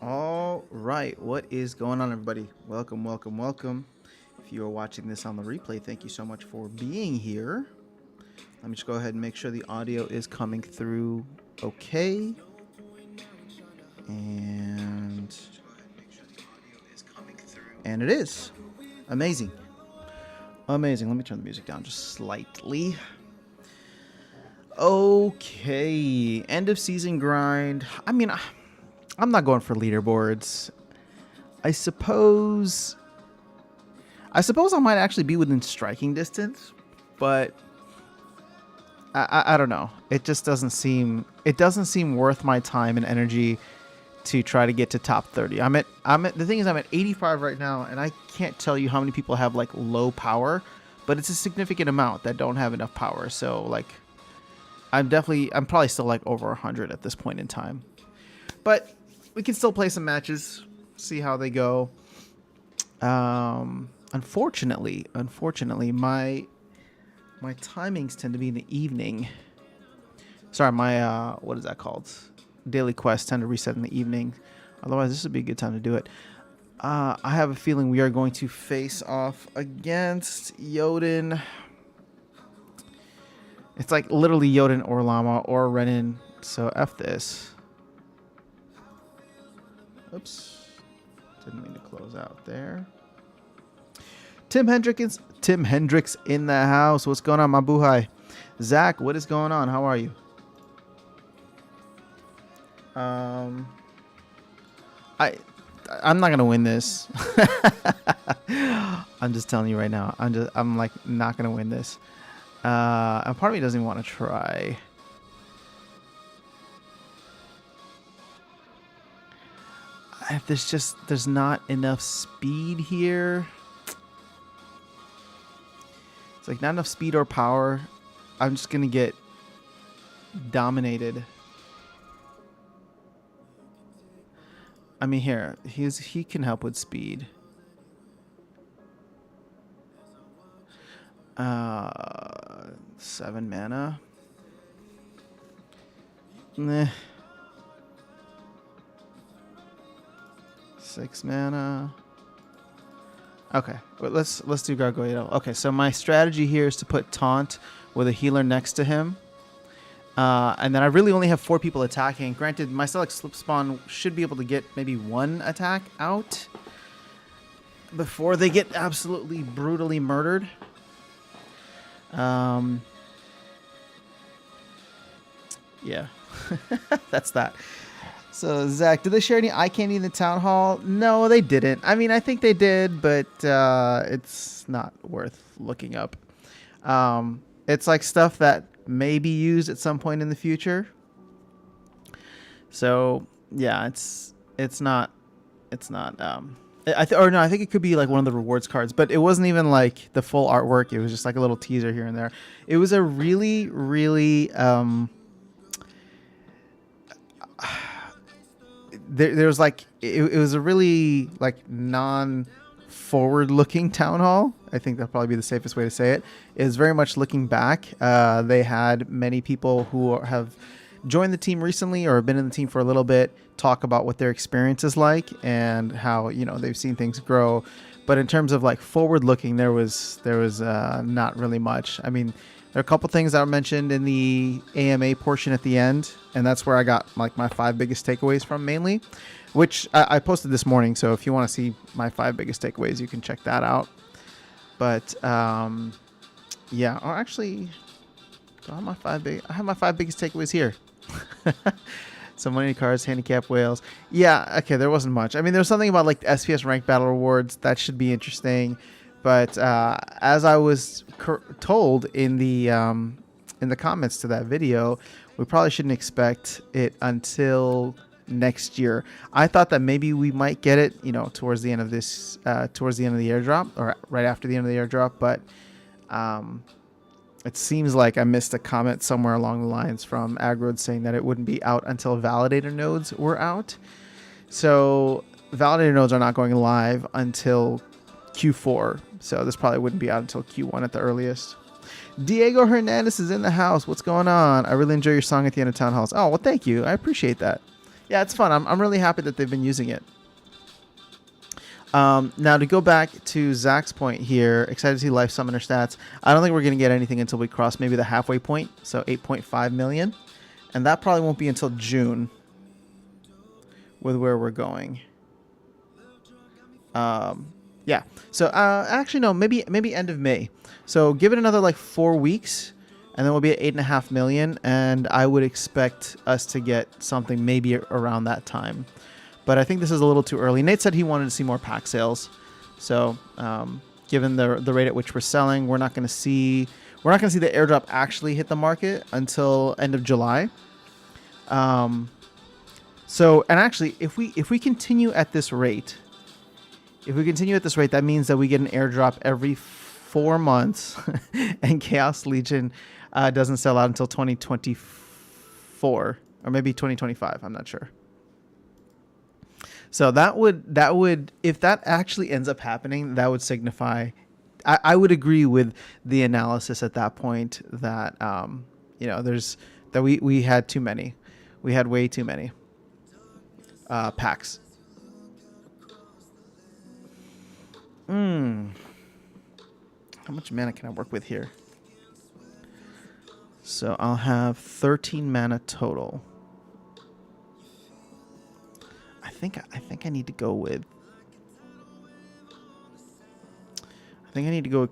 All right, what is going on, everybody? Welcome, welcome, welcome. If you are watching this on the replay, thank you so much for being here. Let me just go ahead and make sure the audio is coming through okay. And it is. Amazing. Amazing. Let me turn the music down just slightly. Okay, end of season grind. I mean, I'm not going for leaderboards. I suppose I might actually be within striking distance, but I don't know. It just doesn't seem worth my time and energy to try to get to top 30. I'm at the thing is I'm at 85 right now, and I can't tell you how many people have like low power, but it's a significant amount that don't have enough power. So like I'm probably still like over 100 at this point in time. But we can still play some matches, see how they go. Unfortunately, my timings tend to be in the evening. Sorry, my what is that called? Daily quests tend to reset in the evening. Otherwise, this would be a good time to do it. I have a feeling we are going to face off against Yoden. It's like literally Yoden or Llama or Renin. So F this. Oops. Didn't mean to close out there. Tim Hendricks in the house. What's going on, my boo-hi? Zach, what is going on? How are you? I'm not gonna win this. I'm just telling you right now. I'm like not gonna win this. And part of me doesn't even want to try. There's not enough speed here. It's like not enough speed or power. I'm just gonna get dominated. I mean, here he can help with speed. 7 mana. Nah. 6 mana. Okay, but let's do Gargoyle. Okay, so my strategy here is to put Taunt with a healer next to him. And then I really only have 4 people attacking. Granted, my Select Slip Spawn should be able to get maybe 1 attack out before they get absolutely brutally murdered. Yeah, that's that. So, Zach, did they share any eye candy in the town hall? No, they didn't. I mean, I think they did, but it's not worth looking up. It's like stuff that may be used at some point in the future. So, yeah, it's not. I think it could be like one of the rewards cards, but it wasn't even like the full artwork. It was just like a little teaser here and there. It was a really, really there was like it was a really like non-forward looking town hall. I think that'll probably be the safest way to say it. It is very much looking back. They had many people who have joined the team recently or have been in the team for a little bit talk about what their experience is like and how they've seen things grow. But in terms of like forward looking, there was not really much. I mean, there are a couple things that were mentioned in the AMA portion at the end, and that's where I got like my 5 biggest takeaways from mainly, which I posted this morning. So if you want to see my 5 biggest takeaways, you can check that out. But yeah, or actually, I have my 5 biggest takeaways here. Some money cards, handicap whales. Yeah, okay, there wasn't much. I mean, there's something about like the SPS rank battle rewards that should be interesting. But as I was told in the comments to that video, we probably shouldn't expect it until next year. I thought that maybe we might get it, towards the end of this, towards the end of the airdrop, or right after the end of the airdrop. But it seems like I missed a comment somewhere along the lines from Agrod saying that it wouldn't be out until validator nodes were out. So validator nodes are not going live until Q4, so this probably wouldn't be out until Q1 at the earliest. Diego Hernandez is in the house. What's going on? I really enjoy your song at the end of Town Halls. Oh, well, thank you. I appreciate that. Yeah, it's fun. I'm really happy that they've been using it. Now, to go back to Zach's point here, excited to see Life Summoner stats. I don't think we're going to get anything until we cross maybe the halfway point, so 8.5 million. And that probably won't be until June with where we're going. Yeah. So, actually, no, maybe end of May. So give it another like 4 weeks, and then we'll be at 8.5 million. And I would expect us to get something maybe around that time. But I think this is a little too early. Nate said he wanted to see more pack sales. So, given the rate at which we're selling, we're not going to see the airdrop actually hit the market until end of July. So, and actually, if we continue at this rate, that means that we get an airdrop every 4 months, and Chaos Legion doesn't sell out until 2024 or maybe 2025. I'm not sure. So that would if that actually ends up happening, that would signify. I would agree with the analysis at that point that we had too many. We had way too many packs. How much mana can I work with here? So I'll have 13 mana total. I think I need to go with.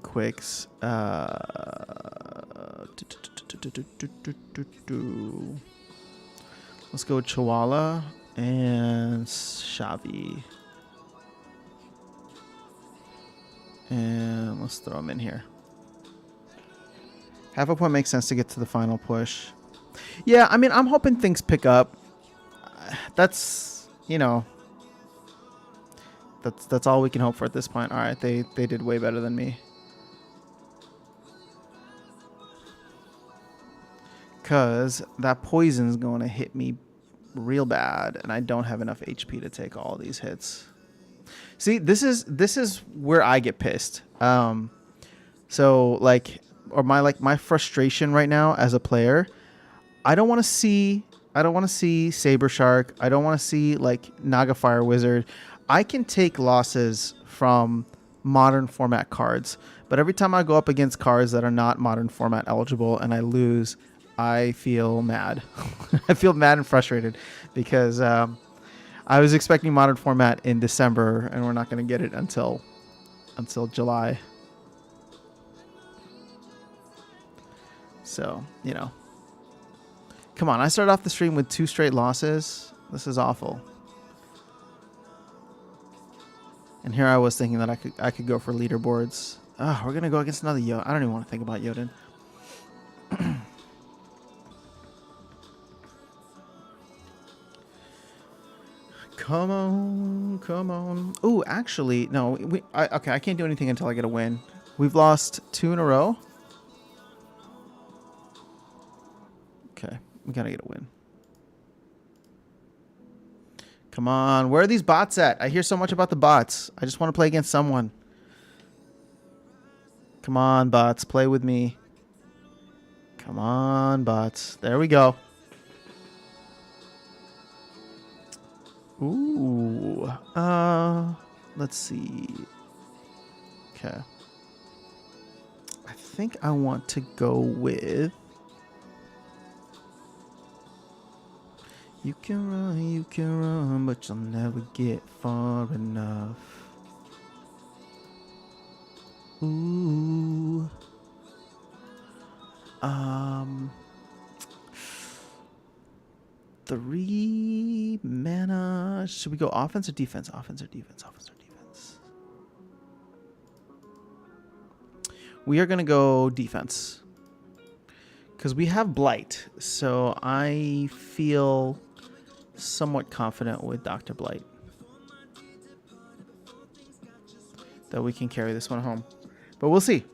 Quicks. Let's go with Chihuahua and Xavi. And let's throw them in here. Half a point makes sense to get to the final push. Yeah, I mean, I'm hoping things pick up. That's, that's all we can hope for at this point. All right, they did way better than me. Because that poison's going to hit me real bad, and I don't have enough HP to take all these hits. See, this is where I get pissed. So my frustration right now as a player, I don't want to see Saber Shark. I don't want to see like Naga Fire Wizard. I can take losses from modern format cards, but every time I go up against cards that are not modern format eligible and I lose, I feel mad. I feel mad and frustrated because I was expecting modern format in December, and we're not going to get it until July. So, come on. I started off the stream with 2 straight losses. This is awful. And here I was thinking that I could go for leaderboards. Oh, we're going to go against another Jotun. I don't even want to think about Jotun. Come on. Oh, actually, no. Okay, I can't do anything until I get a win. We've lost 2 in a row. Okay, we gotta get a win. Come on, where are these bots at? I hear so much about the bots. I just want to play against someone. Come on, bots, play with me. Come on, bots. There we go. Ooh. Let's see. Okay. I think I want to go with. You can run, but you'll never get far enough. Ooh. 3 mana. Should we go offense or defense? Offense or defense? Offense or defense? We are going to go defense. Because we have Blight. So I feel somewhat confident with Dr. Blight that we can carry this one home. But we'll see.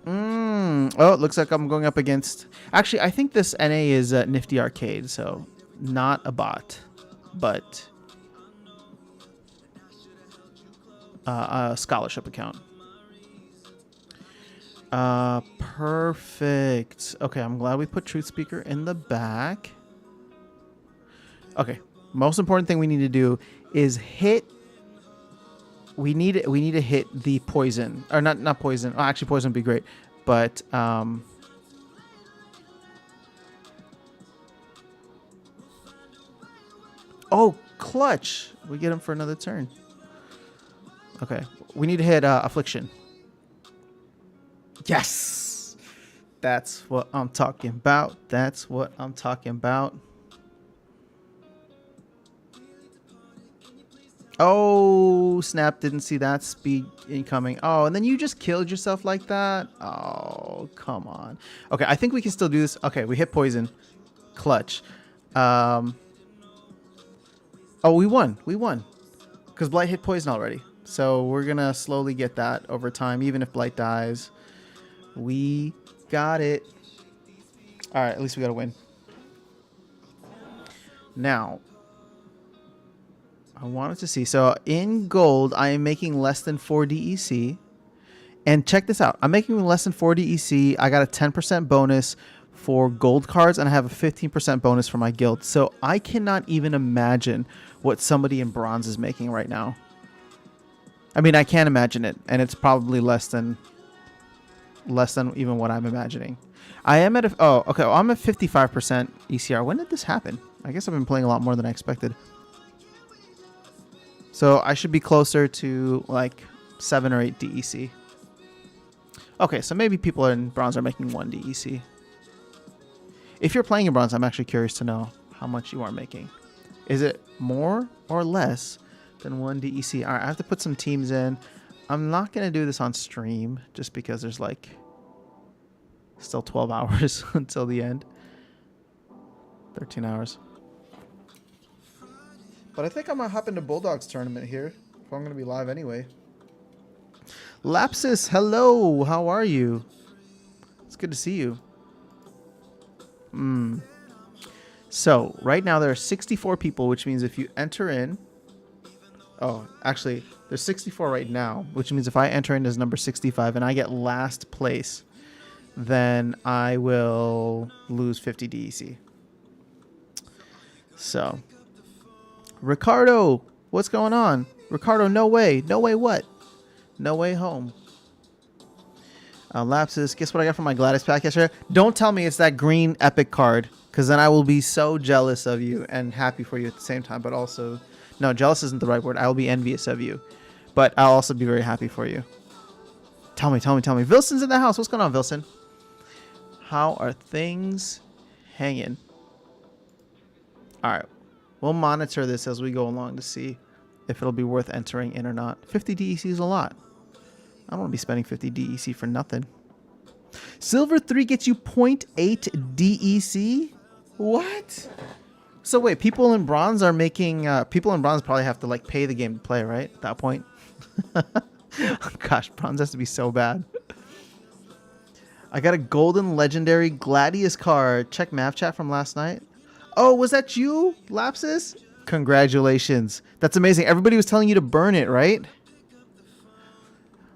Oh, it looks like I'm going up against... Actually, I think this NA is Nifty Arcade, so not a bot, but a scholarship account. Perfect. Okay, I'm glad we put Truth Speaker in the back. Okay, Most important thing we need to do is hit. We need to hit the poison, or not poison. Oh, actually, poison would be great, but oh, clutch! We get him for another turn. Okay, we need to hit affliction. Yes, that's what I'm talking about. That's what I'm talking about. Oh, snap, didn't see that speed incoming. Oh, and then you just killed yourself like that? Oh, come on. Okay, I think we can still do this. Okay, we hit poison. Clutch. Oh, we won. We won. Because Blight hit poison already. So we're going to slowly get that over time, even if Blight dies. We got it. All right, at least we got to win. Now, I wanted to see. So in gold, I am making less than 4 DEC. And check this out. I'm making less than 4 DEC. I got a 10% bonus for gold cards, and I have a 15% bonus for my guild. So I cannot even imagine what somebody in bronze is making right now. I mean, I can't imagine it, and it's probably less than even what I'm imagining. I am at okay. Well, I'm at 55% ECR. When did this happen? I guess I've been playing a lot more than I expected. So I should be closer to like 7 or 8 DEC. Okay, so maybe people in bronze are making 1 DEC. If you're playing in bronze, I'm actually curious to know how much you are making. Is it more or less than 1 DEC? All right, I have to put some teams in. I'm not going to do this on stream just because there's like still 12 hours until the end. 13 hours. But I think I'm going to hop into Bulldogs tournament here if I'm going to be live anyway. Lapsus, hello. How are you? It's good to see you. So right now there are 64 people, which means if you enter in... Oh, actually, there's 64 right now, which means if I enter in as number 65 and I get last place, then I will lose 50 DEC. So... Ricardo, what's going on? Ricardo, no way. No way what? No way home. Lapsus, guess what I got from my Gladys pack yesterday? Don't tell me it's that green epic card, because then I will be so jealous of you and happy for you at the same time, but also... No, jealous isn't the right word. I will be envious of you. But I'll also be very happy for you. Tell me. Vilson's in the house. What's going on, Vilson? How are things hanging? All right. We'll monitor this as we go along to see if it'll be worth entering in or not. 50 DEC is a lot. I don't want to be spending 50 DEC for nothing. Silver 3 gets you 0.8 DEC? What? So wait, people in bronze are making... people in bronze probably have to like pay the game to play, right? At that point. Gosh, bronze has to be so bad. I got a golden legendary Gladius card. Check map chat from last night. Oh, was that you, Lapsus? Congratulations. That's amazing. Everybody was telling you to burn it, right?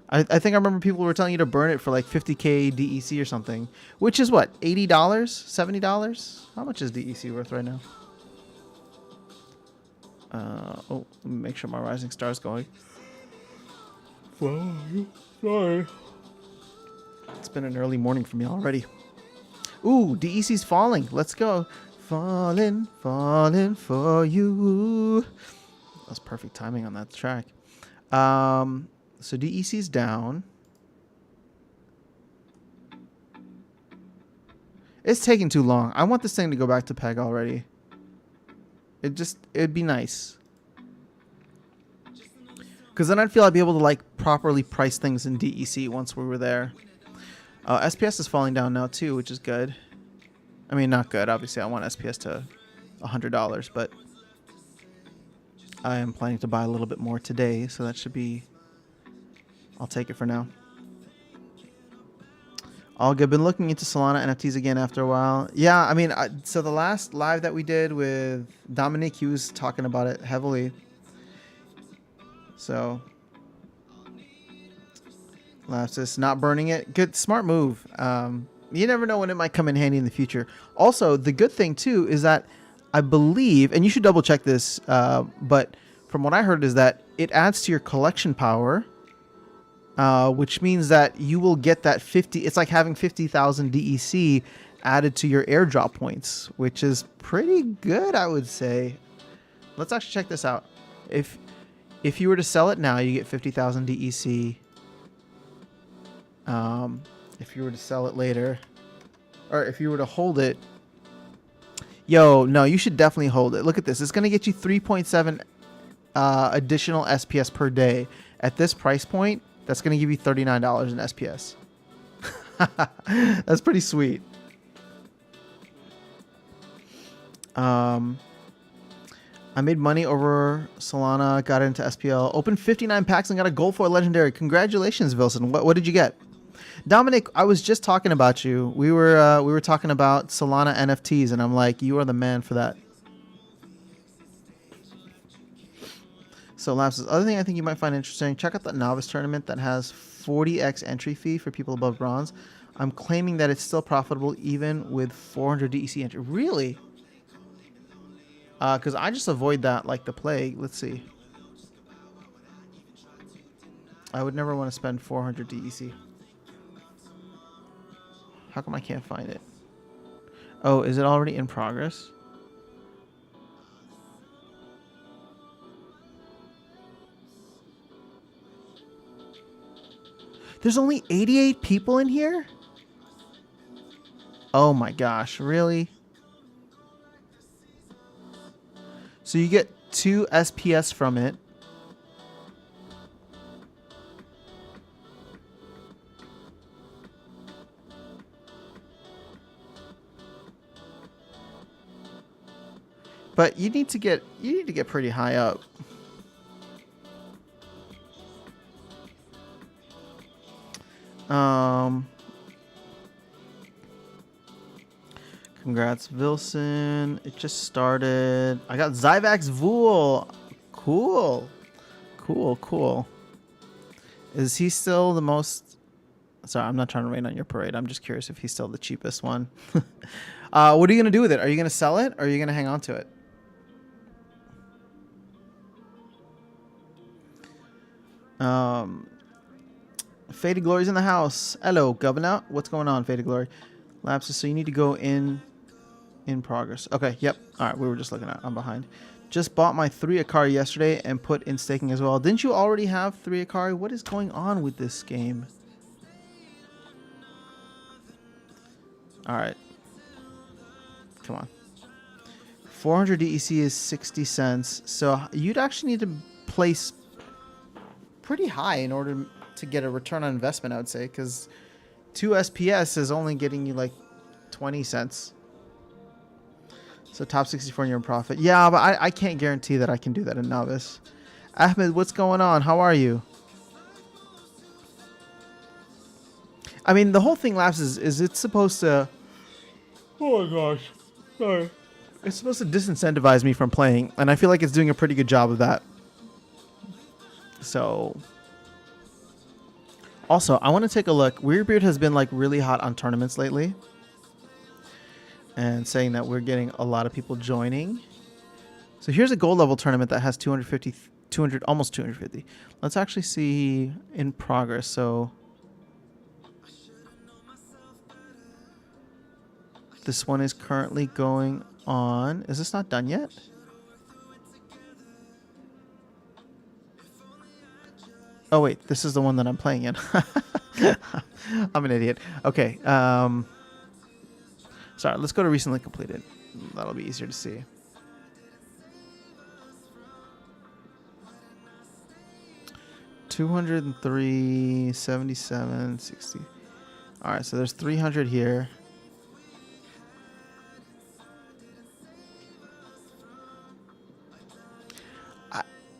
I think I remember people were telling you to burn it for like 50k DEC or something. Which is what? $80? $70? How much is DEC worth right now? Oh, let me make sure my rising star is going. Sorry. It's been an early morning for me already. Ooh, DEC's falling. Let's go. Falling for you. That was perfect timing on that track. So DEC's down. It's taking too long. I want this thing to go back to peg already. It'd be nice. Because then I'd feel I'd be able to like properly price things in DEC once we were there. SPS is falling down now too, which is good. I mean, not good. Obviously, I want SPS to $100, but I am planning to buy a little bit more today, so that should be... I'll take it for now. All good. Been looking into Solana NFTs again after a while. Yeah, I mean, so the last live that we did with Dominic, he was talking about it heavily. So, Lapsus, not burning it. Good, smart move. You never know when it might come in handy in the future. Also, the good thing, too, is that I believe, and you should double check this, but from what I heard is that it adds to your collection power, which means that you will get that 50. It's like having 50,000 DEC added to your airdrop points, which is pretty good, I would say. Let's actually check this out. If you were to sell it now, you get 50,000 DEC. If you were to sell it later, or if you were to hold it, yo, no, you should definitely hold it. Look at this. It's going to get you 3.7 additional SPS per day. At this price point, that's going to give you $39 in SPS. That's pretty sweet. I made money over Solana, got into SPL, opened 59 packs and got a gold foil legendary. Congratulations, Wilson. What did you get? Dominic, I was just talking about you. We were talking about Solana NFTs, and I'm like, you are the man for that. So, Lapses, other thing I think you might find interesting, check out the novice tournament that has 40x entry fee for people above bronze. I'm claiming that it's still profitable even with 400 DEC entry. Really? Because I just avoid that like the plague. Let's see. I would never want to spend 400 DEC. How come I can't find it? Oh, is it already in progress? There's only 88 people in here? Oh my gosh, really? So you get 2 SPS from it. But you need to get pretty high up. Congrats, Wilson. It just started. I got Zyvax Vool. Cool. Cool, cool. Is he still the most... Sorry, I'm not trying to rain on your parade. I'm just curious if he's still the cheapest one. What are you going to do with it? Are you going to sell it or are you going to hang on to it? Faded Glory's in the house. Hello, Governor. What's going on, Faded Glory? Lapses, so you need to go in progress. Okay, yep. All right, we were just looking at. I'm behind. Just bought my 3 Akari yesterday and put in staking as well. Didn't you already have 3 Akari? What is going on with this game? All right. Come on. 400 DEC is 60 cents. So you'd actually need to place pretty high in order to get a return on investment, I would say, because 2 SPS is only getting you like 20 cents. So top 64 and you're in profit. Yeah, but I can't guarantee that I can do that in novice. Ahmed, what's going on? How are you? I mean, the whole thing, Lapses, is it's supposed to... Oh my gosh. Sorry. It's supposed to disincentivize me from playing, and I feel like it's doing a pretty good job of that. So... Also, I want to take a look. Weirdbeard has been like really hot on tournaments lately. And saying that we're getting a lot of people joining. So here's a gold level tournament that has 250, almost 250. Let's actually see in progress. So this one is currently going on. Is this not done yet? Oh wait, this is the one that I'm playing in. I'm an idiot. Okay. Sorry, let's go to recently completed. That'll be easier to see. $203, 77, 60. All right, so there's 300 here.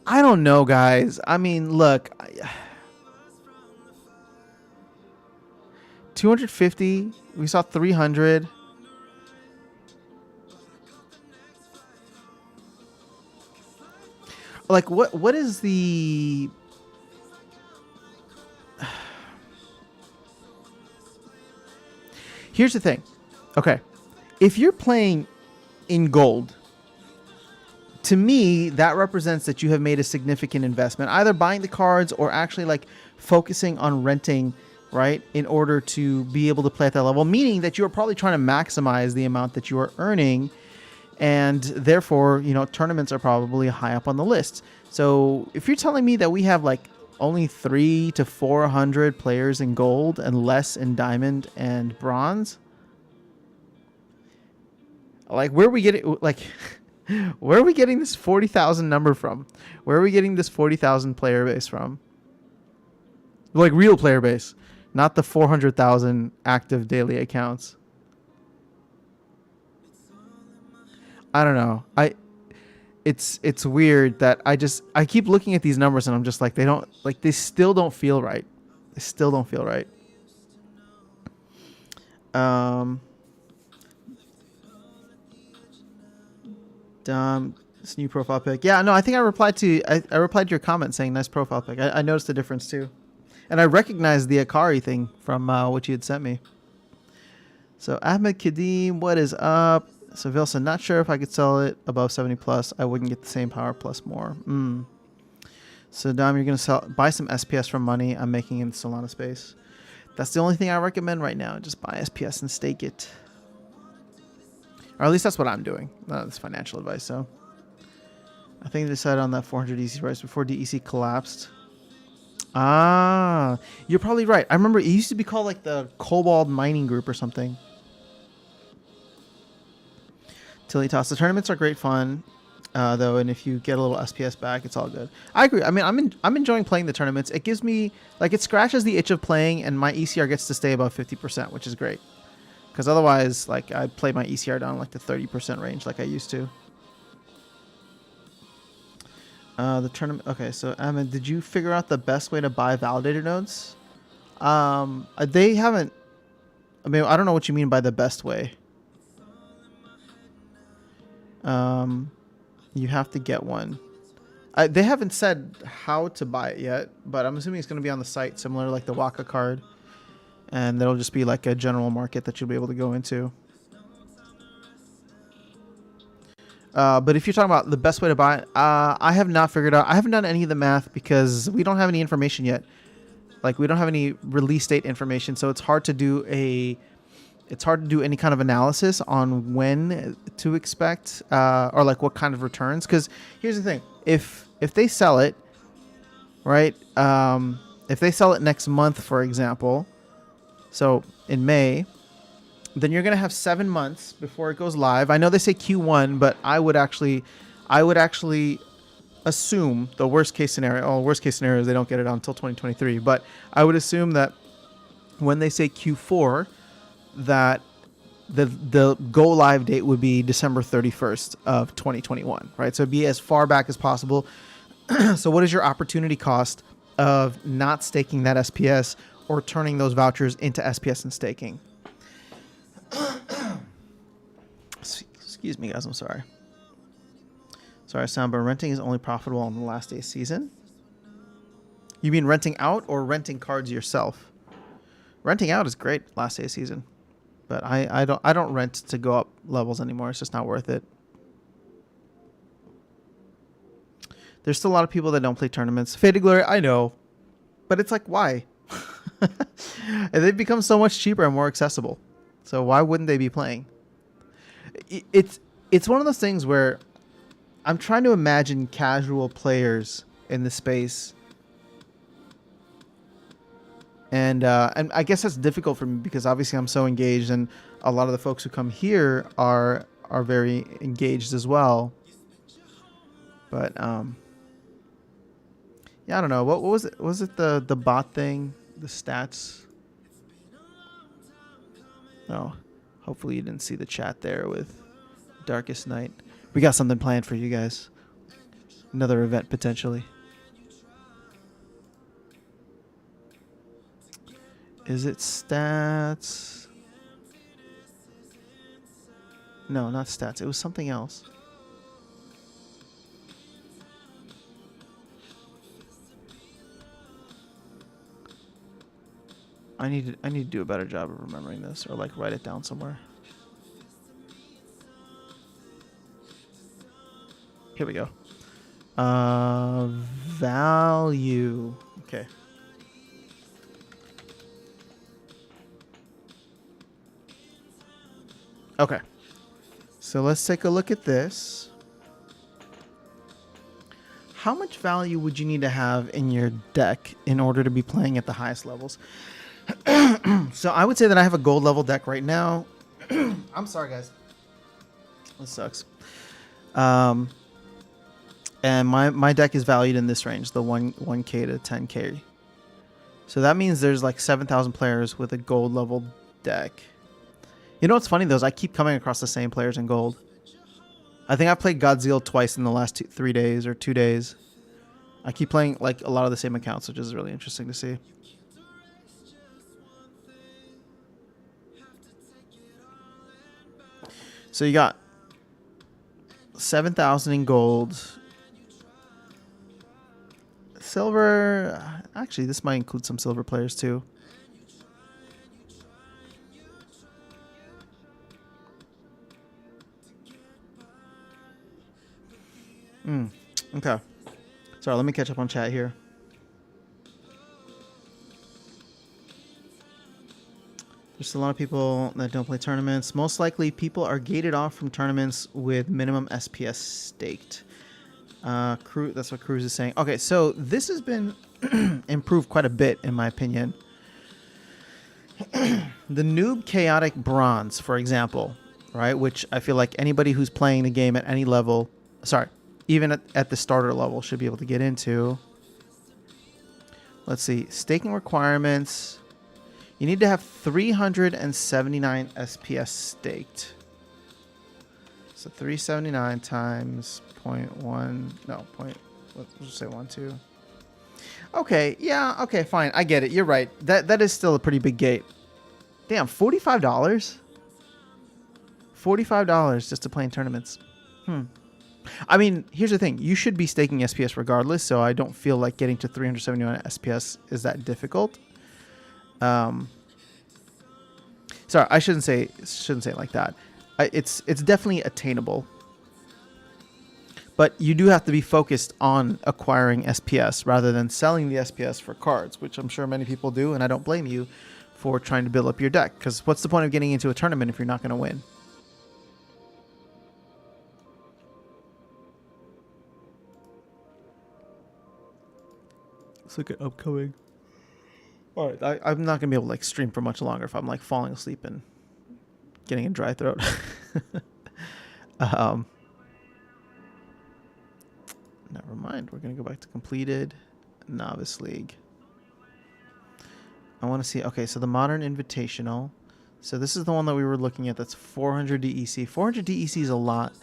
I don't know, guys. I mean, look. 250. We saw 300. Like, what is the... Here's the thing. Okay. If you're playing in gold, to me, that represents that you have made a significant investment, either buying the cards or actually like focusing on renting, right, in order to be able to play at that level, meaning that you are probably trying to maximize the amount that you are earning. And therefore, you know, tournaments are probably high up on the list. So if you're telling me that we have like only 300 to 400 players in gold and less in diamond and bronze, like where are we getting, like, where are we getting this 40,000 number from? Where are we getting this 40,000 player base from? Like real player base, not the 400,000 active daily accounts. I don't know. It's weird that I keep looking at these numbers and I'm just like, they still don't feel right. They still don't feel right. This new profile pic. Yeah, no, I think I replied to your comment saying nice profile pic. I noticed the difference too. And I recognized the Akari thing from what you had sent me. So Ahmed Kadim, what is up? So Vilson, not sure if I could sell it above 70 plus. I wouldn't get the same power plus more. So Dom, you're gonna buy some SPS for money. I'm making in Solana space. That's the only thing I recommend right now. Just buy SPS and stake it. Or at least that's what I'm doing. That's financial advice. So I think they decided on that 400 EC price before DEC collapsed. Ah, you're probably right. I remember it used to be called like the Cobalt Mining Group or something. Tilly Toss. The tournaments are great fun, though, and if you get a little SPS back, it's all good. I agree. I mean, I'm enjoying playing the tournaments. It gives me, like, it scratches the itch of playing, and my ECR gets to stay above 50%, which is great. Because otherwise, like, I play my ECR down like the 30% range like I used to. The tournament. Okay, so Ahmed, did you figure out the best way to buy validator nodes? They haven't. I mean, I don't know what you mean by the best way. You have to get one. They haven't said how to buy it yet, but I'm assuming it's going to be on the site, similar to like the Waka card, and that'll just be like a general market that you'll be able to go into. But if you're talking about the best way to buy it, I have not figured out. I haven't done any of the math because we don't have any information yet. Like we don't have any release date information, so it's hard to do any kind of analysis on when to expect or like what kind of returns. Because here's the thing: if they sell it, right? If they sell it next month, for example, so in May, then you're gonna have 7 months before it goes live. I know they say Q1, but I would actually assume the worst case scenario. Oh, worst case scenario is they don't get it on until 2023. But I would assume that when they say Q4, that the go live date would be December 31st of 2021, right? So it'd be as far back as possible. So what is your opportunity cost of not staking that SPS or turning those vouchers into SPS and staking? Excuse me, guys. I'm sorry. Sorry, Sam, but renting is only profitable on the last day of season. You mean renting out or renting cards yourself? Renting out is great last day of season, but I don't rent to go up levels anymore. It's just not worth it. There's still a lot of people that don't play tournaments. Faded Glory, I know, but it's like, why? And they've become so much cheaper and more accessible. So why wouldn't they be playing? It's one of those things where I'm trying to imagine casual players in the space, and I guess that's difficult for me because obviously I'm so engaged, and a lot of the folks who come here are very engaged as well. But yeah, I don't know. What was it? Was it the bot thing? The stats? No. Hopefully you didn't see the chat there with Darkest Night. We got something planned for you guys. Another event potentially. Is it stats? No, not stats. It was something else. I need to do a better job of remembering this, or like write it down somewhere. Here we go. Value. Okay. Okay. So let's take a look at this. How much value would you need to have in your deck in order to be playing at the highest levels? So I would say that I have a gold level deck right now. I'm sorry, guys. This sucks. And my deck is valued in this range, the 1K to 10K. So that means there's like 7,000 players with a gold level deck. You know what's funny though is I keep coming across the same players in gold. I think I've played Godzilla twice in the last 3 days or 2 days. I keep playing like a lot of the same accounts, which is really interesting to see. So you got 7,000 in gold. Silver, actually this might include some silver players too. Okay. Sorry, let me catch up on chat here. There's a lot of people that don't play tournaments. Most likely, people are gated off from tournaments with minimum SPS staked. That's what Cruz is saying. Okay, so this has been improved quite a bit, in my opinion. The Noob Chaotic Bronze, for example, right? Which I feel like anybody who's playing the game at any level, even at the starter level, should be able to get into. Let's see. Staking requirements. You need to have 379 SPS staked. So 379 times 0.1. No, let's just say 1, 2. Okay, yeah, okay, fine. I get it. You're right. That is still a pretty big gate. Damn, $45? $45 just to play in tournaments. I mean, here's the thing. You should be staking SPS regardless, so I don't feel like getting to 371 SPS is that difficult. Sorry, I shouldn't say it like that. It's definitely attainable. But you do have to be focused on acquiring SPS rather than selling the SPS for cards, which I'm sure many people do, and I don't blame you for trying to build up your deck, because what's the point of getting into a tournament if you're not going to win? Let's look at upcoming. All right, I'm not gonna be able to like stream for much longer if I'm like falling asleep and getting a dry throat. Never mind. We're gonna go back to completed novice league. I want to see. Okay, so the modern invitational. So this is the one that we were looking at. That's 400 DEC. 400 DEC is a lot.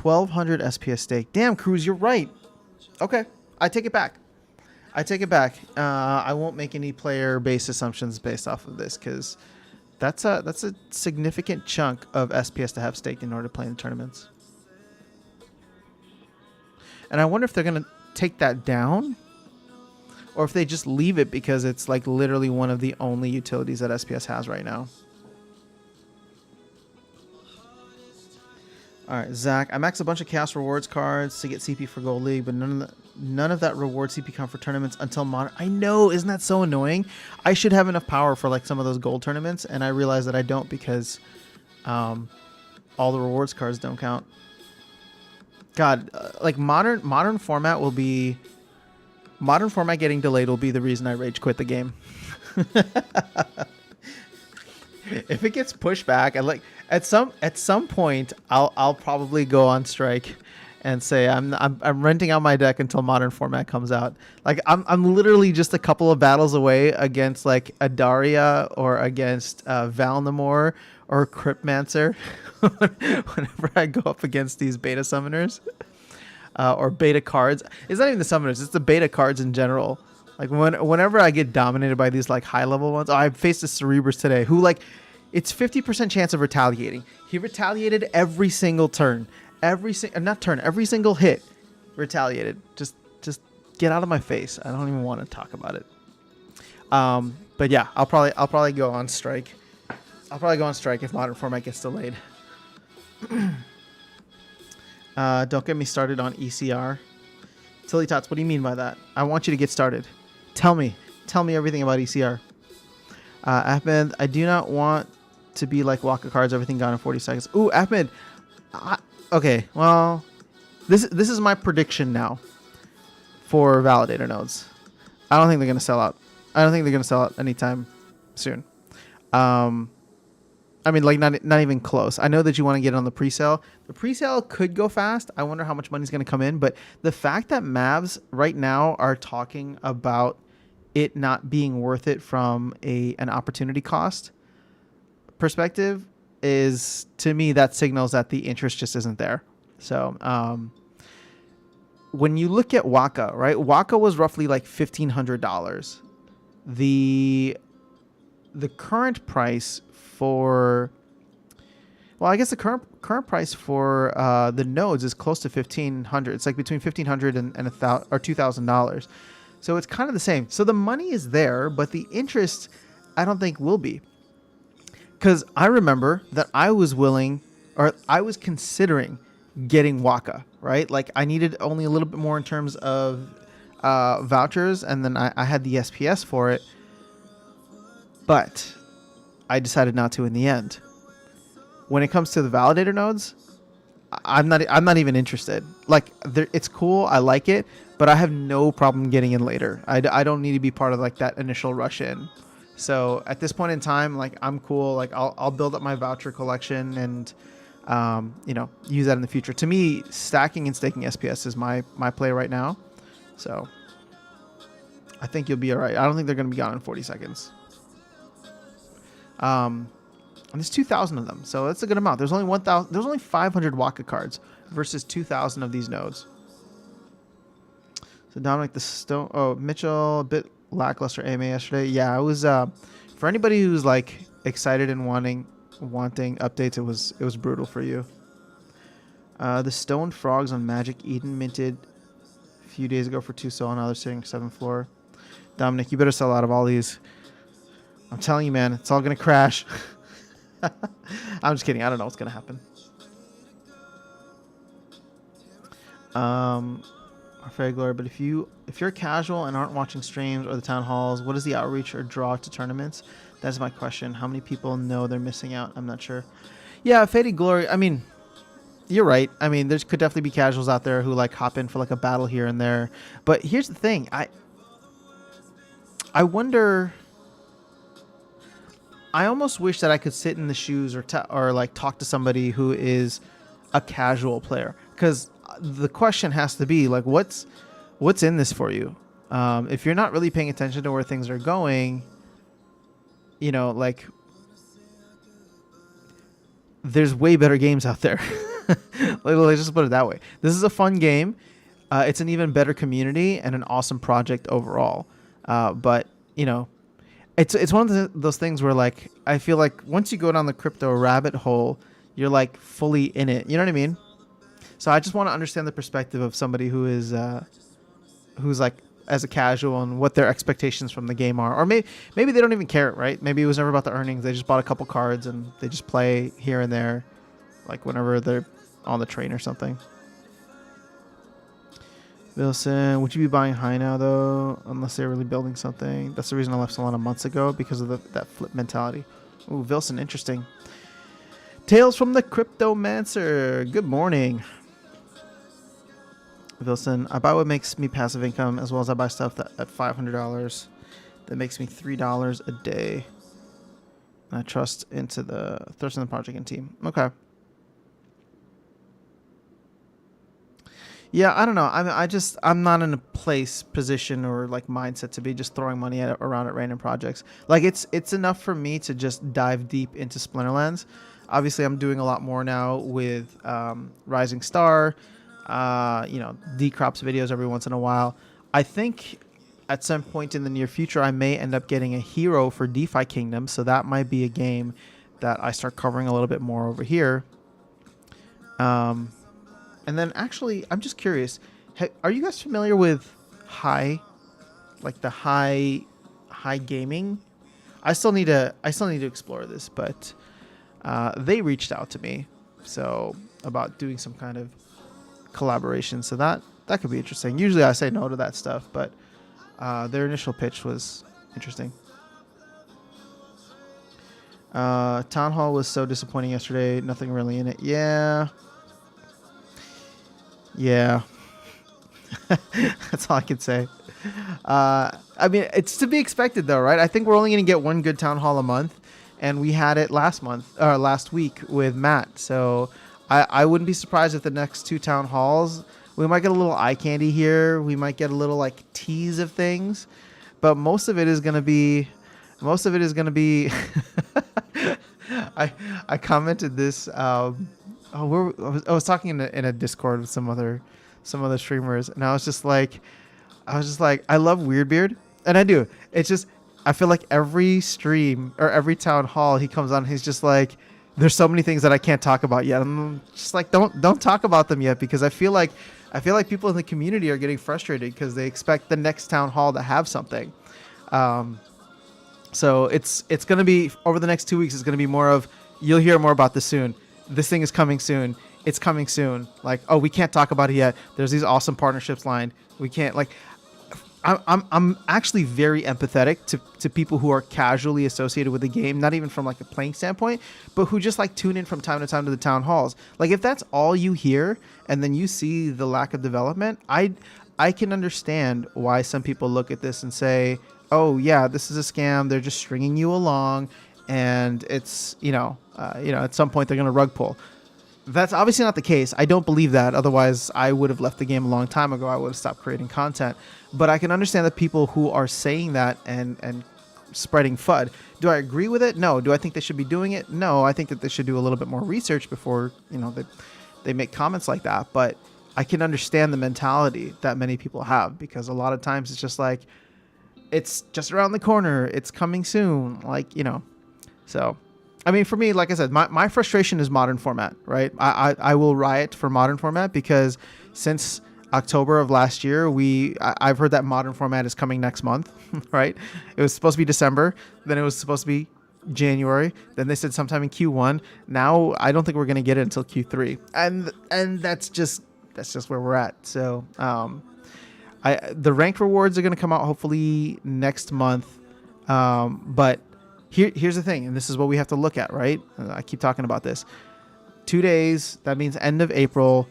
1,200 SPS stake. Damn, Cruz, you're right. Okay, I take it back. I won't make any player-based assumptions based off of this because that's a significant chunk of SPS to have staked in order to play in tournaments. And I wonder if they're going to take that down or if they just leave it because it's like literally one of the only utilities that SPS has right now. All right, Zach, I maxed a bunch of Chaos Rewards cards to get CP for Gold League, but none of that reward CP count for tournaments until modern. I know, isn't that so annoying? I should have enough power for like some of those gold tournaments, and I realize that I don't because all the rewards cards don't count. God, like modern format getting delayed will be the reason I rage quit the game. If it gets pushed back, and like at some point, I'll probably go on strike and say I'm renting out my deck until modern format comes out. Like I'm literally just a couple of battles away against like Adaria or against Valnamor or Cryptmancer whenever I go up against these beta summoners or beta cards. It's not even the summoners; it's the beta cards in general. Like whenever I get dominated by these like high level ones, I faced a Cerebrus today who like it's 50% chance of retaliating. He retaliated every single turn, every single hit, retaliated. Just get out of my face. I don't even want to talk about it. But yeah, I'll probably go on strike. I'll probably go on strike if modern format gets delayed. Don't get me started on ECR. Tilly Tots, what do you mean by that? I want you to get started. Tell me everything about ECR. Ahmed, I do not want to be like Waka cards, everything gone in 40 seconds. Ooh, Ahmed. Okay, well, this is my prediction now for validator nodes. I don't think they're gonna sell out. I don't think they're gonna sell out anytime soon. I mean, like not even close. I know that you want to get on the pre-sale. The pre-sale could go fast. I wonder how much money is going to come in. But the fact that Mavs right now are talking about it not being worth it from an opportunity cost perspective is, to me, that signals that the interest just isn't there. So when you look at Waka, right? Waka was roughly like $1,500. The current price for, well, I guess the current price for the nodes is close to $1,500. It's like between $1,500 and $1,000 or $2,000. So it's kind of the same. So the money is there, but the interest, I don't think will be. Because I remember that I was willing, or I was considering getting Waka, right? Like I needed only a little bit more in terms of vouchers, and then I had the SPS for it. But I decided not to in the end. When it comes to the validator nodes, I'm not even interested. Like it's cool, I like it, but I have no problem getting in later. I don't need to be part of like that initial rush in. So at this point in time, like I'm cool. Like I'll build up my voucher collection and use that in the future. To me, stacking and staking SPS is my play right now. So I think you'll be all right. I don't think they're going to be gone in 40 seconds. And there's 2,000 of them, so that's a good amount. There's only 1,000. There's only 500 Waka cards versus 2,000 of these nodes. So Dominic, the stone. Oh, Mitchell, a bit lackluster AMA yesterday. Yeah, I was. For anybody who's like excited and wanting updates, it was brutal for you. The stone frogs on Magic Eden minted a few days ago for 2 SOL. Now they're sitting 7th floor. Dominic, you better sell out of all these. I'm telling you, man, it's all going to crash. I'm just kidding. I don't know what's going to happen. Fairy Glory, but if you're casual and aren't watching streams or the town halls, what is the outreach or draw to tournaments? That's my question. How many people know they're missing out? I'm not sure. Yeah, Fairy Glory, I mean, you're right. I mean, there could definitely be casuals out there who like hop in for like a battle here and there. But here's the thing. I wonder... I almost wish that I could sit in the shoes or like talk to somebody who is a casual player, because the question has to be like, what's in this for you? If you're not really paying attention to where things are going, like there's way better games out there. Let's just put it that way. This is a fun game. It's an even better community and an awesome project overall. But it's one of those things where like I feel like once you go down the crypto rabbit hole, you're like fully in it. You know what I mean? So I just want to understand the perspective of somebody who is who's like as a casual and what their expectations from the game are, or maybe they don't even care, right? Maybe it was never about the earnings. They just bought a couple cards and they just play here and there, like whenever they're on the train or something. Wilson, would you be buying high now, though, unless they're really building something? That's the reason I left Solana months ago, because of that flip mentality. Ooh, Wilson, interesting. Tales from the Cryptomancer. Good morning. Wilson, I buy what makes me passive income, as well as I buy stuff at $500 that makes me $3 a day. And I trust in the project and team. Okay. Yeah, I don't know. I'm not in a position or like mindset to be just throwing money around at random projects. Like it's enough for me to just dive deep into Splinterlands. Obviously, I'm doing a lot more now with Rising Star, Decrops videos every once in a while. I think at some point in the near future, I may end up getting a hero for DeFi Kingdom. So that might be a game that I start covering a little bit more over here. And then actually, I'm just curious, are you guys familiar with High Gaming? I still need to explore this, but they reached out to me, so about doing some kind of collaboration. So that could be interesting. Usually I say no to that stuff, but their initial pitch was interesting. Town Hall was so disappointing yesterday. Nothing really in it. Yeah. That's all I can say. I mean, it's to be expected though, right? I think we're only going to get one good Town Hall a month, and we had it last week with Matt. So I wouldn't be surprised if the next two Town Halls, we might get a little eye candy here. We might get a little like tease of things, but most of it is going to be I commented this. I was talking in a Discord with some other streamers, and I was just like, I love Weirdbeard, and I do. It's just I feel like every stream or every town hall he comes on, he's just like, there's so many things that I can't talk about yet. I'm just like, don't talk about them yet, because I feel like people in the community are getting frustrated because they expect the next town hall to have something. So it's going to be over the next 2 weeks. It's going to be more of, you'll hear more about this soon. This thing is coming soon. It's coming soon. Like, oh, we can't talk about it yet. There's these awesome partnerships lined. We can't, like, I'm actually very empathetic to people who are casually associated with the game, not even from like a playing standpoint, but who just like tune in from time to time to the town halls. Like, if that's all you hear and then you see the lack of development, I can understand why some people look at this and say, oh yeah, this is a scam. They're just stringing you along, and it's, at some point they're going to rug pull. That's obviously not the case. I don't believe that. Otherwise, I would have left the game a long time ago. I would have stopped creating content. But I can understand the people who are saying that and spreading FUD. Do I agree with it? No. Do I think they should be doing it? No. I think that they should do a little bit more research before, they make comments like that. But I can understand the mentality that many people have, because a lot of times it's just like, it's just around the corner. It's coming soon. So, I mean, for me, like I said, my frustration is modern format, right? I will riot for modern format, because since October of last year, I've heard that modern format is coming next month, right? It was supposed to be December. Then it was supposed to be January. Then they said sometime in Q1. Now I don't think we're going to get it until Q3. And that's just where we're at. So, the ranked rewards are going to come out hopefully next month. But here's the thing, and this is what we have to look at, right? I keep talking about this. 2 days, that means end of April.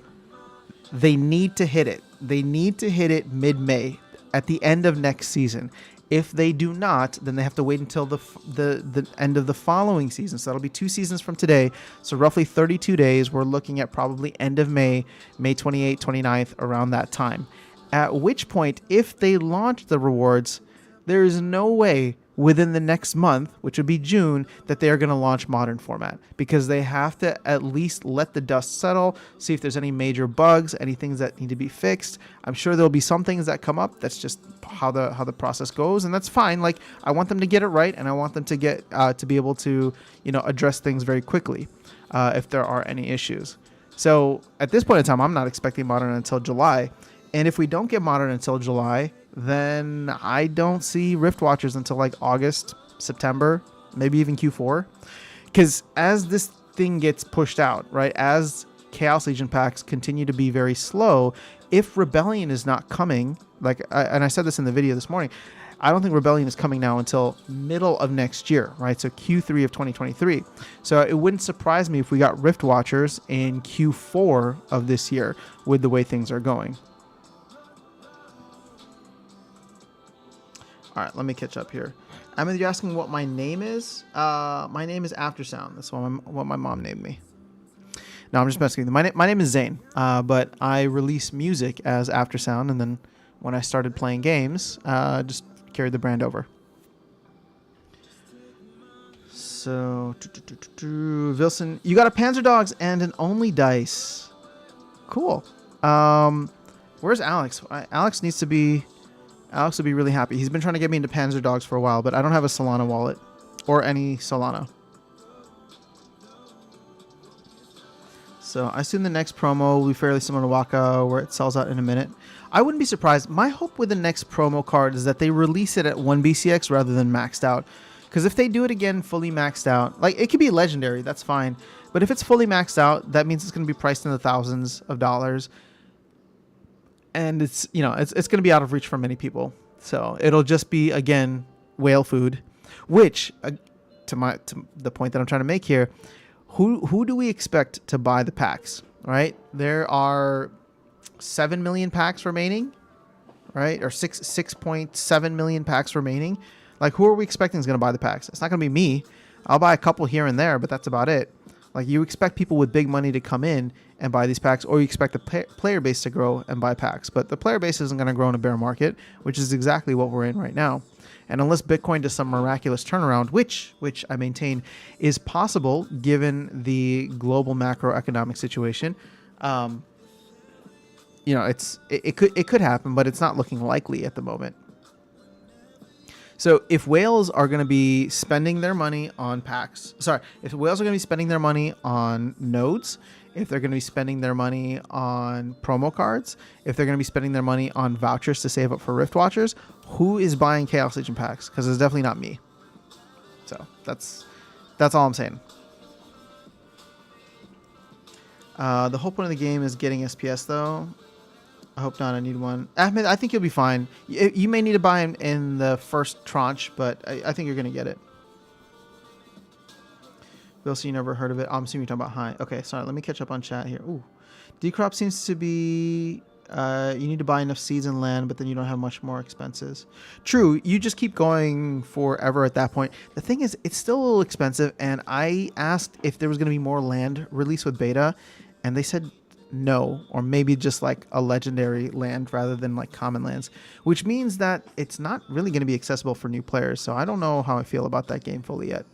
They need to hit it. They need to hit it mid-May, at the end of next season. If they do not, then they have to wait until the end of the following season. So that'll be 2 seasons from today. So roughly 32 days. We're looking at probably end of May, May 28th, 29th, around that time. At which point, if they launch the rewards, there is no way within the next month, which would be June, that they are going to launch modern format, because they have to at least let the dust settle, see if there's any major bugs, any things that need to be fixed. I'm sure there'll be some things that come up. That's just how the process goes, and that's fine. Like, I want them to get it right, and I want them to get to be able to address things very quickly if there are any issues. So at this point in time, I'm not expecting modern until July. And if we don't get modern until July, then I don't see Rift Watchers until like August, September, maybe even Q4. Because as this thing gets pushed out, right, as Chaos Legion packs continue to be very slow, if Rebellion is not coming, and I said this in the video this morning, I don't think Rebellion is coming now until middle of next year, right? So Q3 of 2023. So it wouldn't surprise me if we got Rift Watchers in Q4 of this year with the way things are going. All right, let me catch up here. You're asking what my name is? My name is Aftersound. That's what my mom named me. No, I'm just messing with you. My name is Zane, but I release music as Aftersound, and then when I started playing games, just carried the brand over. So, Wilson, you got a Panzer Dogs and an Only Dice. Cool. Where's Alex? Alex will be really happy. He's been trying to get me into Panzer Dogs for a while, but I don't have a Solana wallet or any Solana. So I assume the next promo will be fairly similar to Waka, where it sells out in a minute. I wouldn't be surprised. My hope with the next promo card is that they release it at 1 BCX rather than maxed out. Because if they do it again fully maxed out, like, it could be legendary, that's fine. But if it's fully maxed out, that means it's going to be priced in the thousands of dollars. and it's it's going to be out of reach for many people. So it'll just be again whale food, which to the point that I'm trying to make here, who do we expect to buy the packs? Right, there are 7 million packs remaining, right, or 6.7 million packs remaining. Like, who are we expecting is going to buy the packs? It's not going to be me. I'll buy a couple here and there, but that's about it. Like, you expect people with big money to come in and buy these packs, or you expect the player base to grow and buy packs. But the player base isn't going to grow in a bear market, which is exactly what we're in right now. And unless Bitcoin does some miraculous turnaround, which I maintain is possible given the global macroeconomic situation, it could happen, but it's not looking likely at the moment. So if whales are going to be spending their money on packs, if whales are going to be spending their money on nodes, if they're going to be spending their money on promo cards, if they're going to be spending their money on vouchers to save up for Rift Watchers, who is buying Chaos Legion packs? Because it's definitely not me. So that's all I'm saying. The whole point of the game is getting SPS, though. I hope not. I need one. Ahmed, I think you'll be fine. You may need to buy him in the first tranche, but I think you're going to get it. Bill, so you never heard of it? I'm assuming you're talking about High. Okay, sorry. Let me catch up on chat here. Ooh. Decrop seems to be... you need to buy enough seeds and land, but then you don't have much more expenses. True. You just keep going forever at that point. The thing is, it's still a little expensive, and I asked if there was going to be more land released with beta, and they said no, or maybe just like a legendary land rather than like common lands, which means that it's not really going to be accessible for new players. So I don't know how I feel about that game fully yet.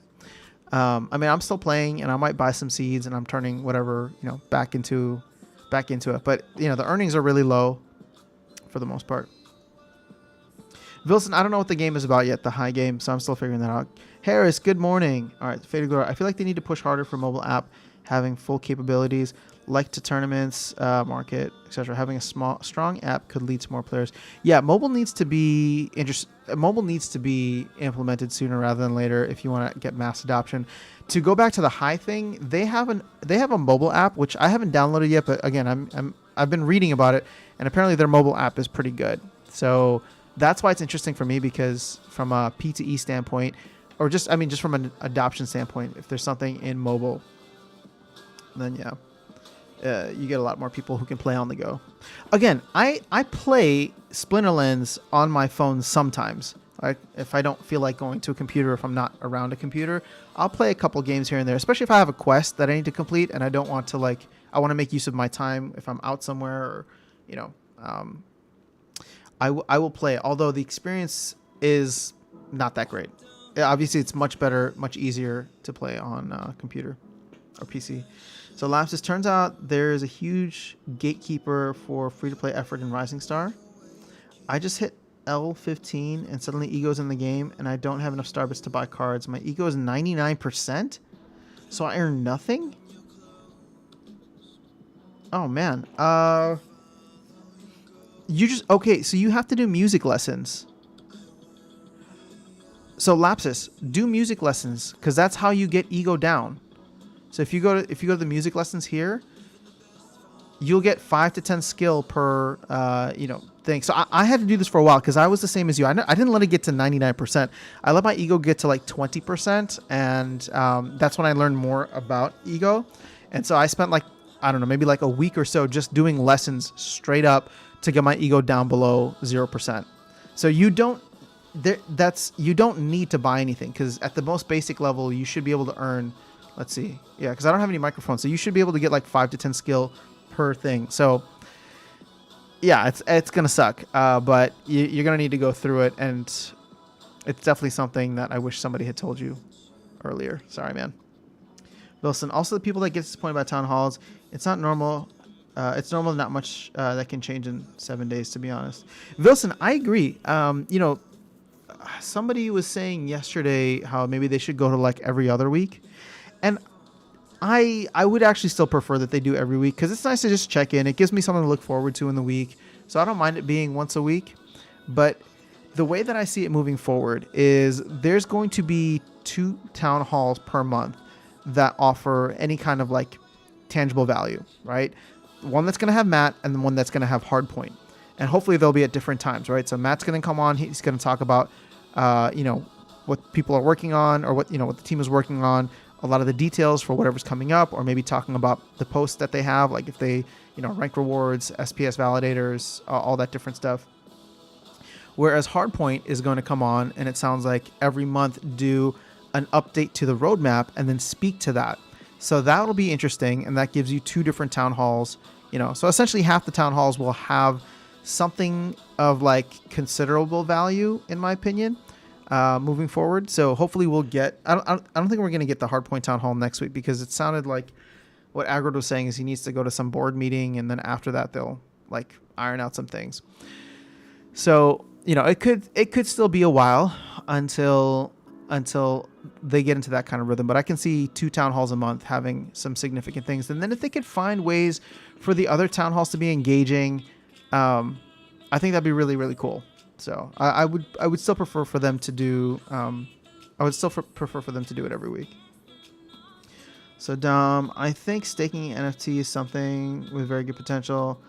I mean, I'm still playing, and I might buy some seeds, and I'm turning whatever, back into it. But the earnings are really low for the most part. Wilson, I don't know what the game is about yet, the High game, so I'm still figuring that out. Harris, good morning. All right, Faded Glory. I feel like they need to push harder for mobile app having full capabilities, like to tournaments, market, etc. Having a strong app could lead to more players. Yeah, mobile needs to be implemented sooner rather than later if you want to get mass adoption. To go back to the High thing, they have a mobile app which I haven't downloaded yet, but again, I've been reading about it, and apparently their mobile app is pretty good. So that's why it's interesting for me, because from a P2E standpoint, or just from an adoption standpoint, if there's something in mobile, then yeah. You get a lot more people who can play on the go. Again, I play Splinterlands on my phone sometimes. Like, if I don't feel like going to a computer, if I'm not around a computer, I'll play a couple games here and there, especially if I have a quest that I need to complete and I don't want to, I want to make use of my time if I'm out somewhere, or, I will play, although the experience is not that great. Obviously, it's much better, much easier to play on computer or PC. So Lapsus, turns out there's a huge gatekeeper for free-to-play effort in Rising Star. I just hit L15 and suddenly Ego's in the game, and I don't have enough Starbits to buy cards. My Ego is 99%, so I earn nothing? Oh, man. Okay, so you have to do music lessons. So Lapsus, do music lessons, because that's how you get Ego down. So if you go to the music lessons here, you'll get 5 to 10 skill per thing. So I had to do this for a while because I was the same as you. I didn't let it get to 99%. I let my Ego get to like 20%, and that's when I learned more about Ego. And so I spent maybe like a week or so just doing lessons straight up to get my Ego down below 0%. So you don't need to buy anything, because at the most basic level you should be able to earn. Let's see. Yeah, because I don't have any microphones. So you should be able to get like 5 to 10 skill per thing. So yeah, it's going to suck. But you're going to need to go through it. And it's definitely something that I wish somebody had told you earlier. Sorry, man. Wilson, also the people that get disappointed by town halls, it's not normal. It's normal, not much that can change in 7 days, to be honest. Wilson, I agree. Somebody was saying yesterday how maybe they should go to like every other week. And I would actually still prefer that they do every week, because it's nice to just check in. It gives me something to look forward to in the week. So I don't mind it being once a week. But the way that I see it moving forward is there's going to be 2 town halls per month that offer any kind of like tangible value, right? One that's going to have Matt and the one that's going to have Hardpoint. and hopefully they'll be at different times, right? So Matt's going to come on. He's going to talk about, what people are working on, or what the team is working on, a lot of the details for whatever's coming up, or maybe talking about the posts that they have, like if they, rank rewards, SPS validators, all that different stuff. Whereas Hardpoint is going to come on, and it sounds like every month do an update to the roadmap and then speak to that. So that'll be interesting, and that gives you 2 different town halls. So essentially half the town halls will have something of like considerable value, in my opinion, moving forward. So hopefully we'll get. I don't think we're going to get the Hardpoint town hall next week, because it sounded like what Agrod was saying is he needs to go to some board meeting, and then after that they'll like iron out some things. So it could still be a while until they get into that kind of rhythm, but I can see 2 town halls a month having some significant things. And then if they could find ways for the other town halls to be engaging, I think that'd be really, really cool. So I would still prefer for them to do prefer for them to do it every week. So Dom, I think staking NFT is something with very good potential.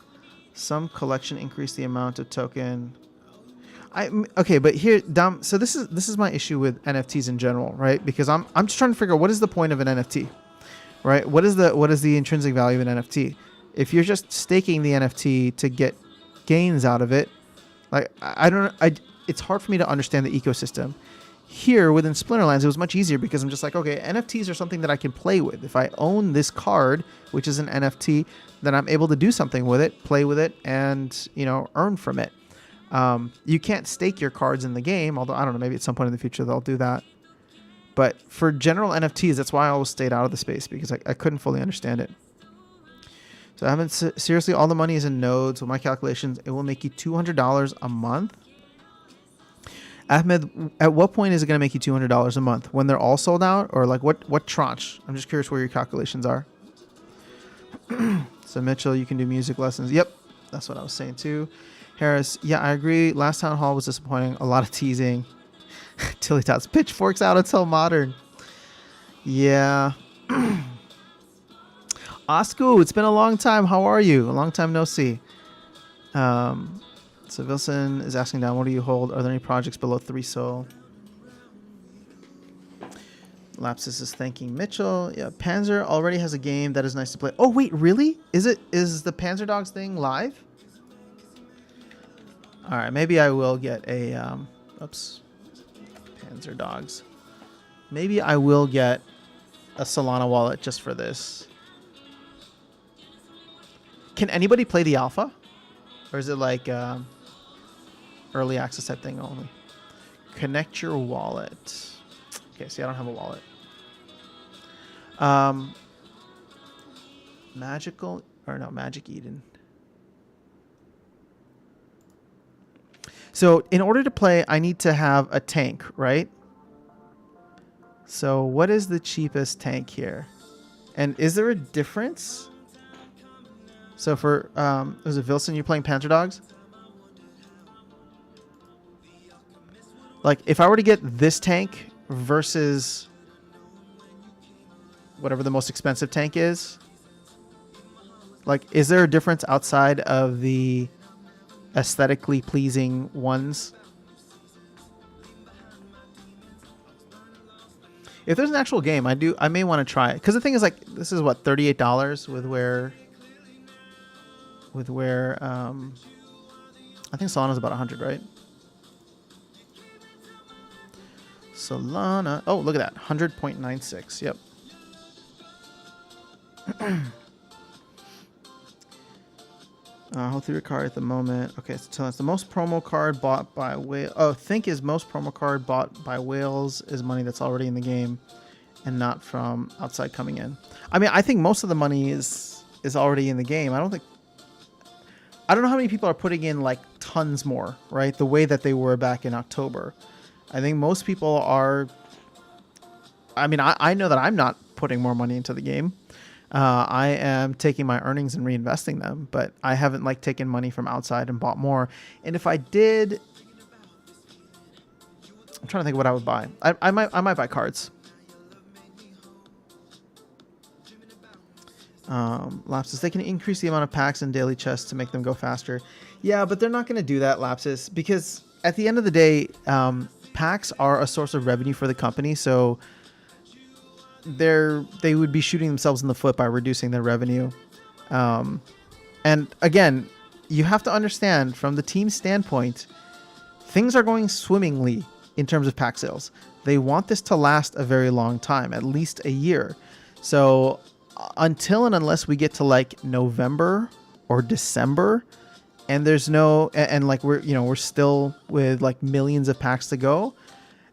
Some collection increase the amount of token. Okay, but here, Dom. So this is my issue with NFTs in general, right? Because I'm just trying to figure out what is the point of an NFT, right? What is the intrinsic value of an NFT? If you're just staking the NFT to get gains out of it, like it's hard for me to understand the ecosystem. Here within Splinterlands, it was much easier because I'm just like, okay, NFTs are something that I can play with. If I own this card, which is an NFT, then I'm able to do something with it, play with it, and earn from it. You can't stake your cards in the game, although I don't know, maybe at some point in the future they'll do that. But for general NFTs, that's why I always stayed out of the space, because I couldn't fully understand it. So I haven't seriously, all the money is in nodes. With my calculations, it will make you $200 a month. Ahmed, at what point is it going to make you $200 a month? When they're all sold out, or like what tranche? I'm just curious where your calculations are. So Mitchell, you can do music lessons. Yep, that's what I was saying too. Harris, yeah, I agree. Last town hall was disappointing. A lot of teasing. Tilly Tots, pitchforks out until modern. Yeah. Osku, it's been a long time. How are you? A long time no see. So Wilson is asking down, what do you hold? Are there any projects below 3 Sol? Lapsus is thanking Mitchell. Yeah, Panzer already has a game that is nice to play. Oh, wait, really? Is the Panzer Dogs thing live? All right, maybe I will get a Panzer Dogs. Maybe I will get a Solana wallet just for this. Can anybody play the alpha? Or is it like early access type thing only? Connect your wallet. Okay, see, I don't have a wallet. Magic Eden. So in order to play, I need to have a tank, right? So what is the cheapest tank here? And is there a difference? So for, was it Wilson, you're playing Panzer Dogs? Like, if I were to get this tank versus whatever the most expensive tank is, like, is there a difference outside of the aesthetically pleasing ones? If there's an actual game, I may want to try it. Because the thing is, like, this is what, $38 with where I think Solana's about 100, right? Solana. Oh, look at that. 100.96. Yep. Hold through your card at the moment. Okay, so tell us the most promo card bought by whale. Oh, think is most promo card bought by whales is money that's already in the game and not from outside coming in. I mean, I think most of the money is already in the game. I don't know how many people are putting in like tons more, right? The way that they were back in October. I think most people are. I mean, I know that I'm not putting more money into the game. I am taking my earnings and reinvesting them, but I haven't like taken money from outside and bought more. And if I did, I'm trying to think of what I would buy. I might buy cards. Lapsus, they can increase the amount of packs in daily chests to make them go faster. Yeah, but they're not going to do that, Lapsus, because at the end of the day, packs are a source of revenue for the company, so they would be shooting themselves in the foot by reducing their revenue. And again, you have to understand from the team's standpoint, things are going swimmingly in terms of pack sales. They want this to last a very long time, at least a year. So until and unless we get to like November or December, and there's no, and like we're still with like millions of packs to go,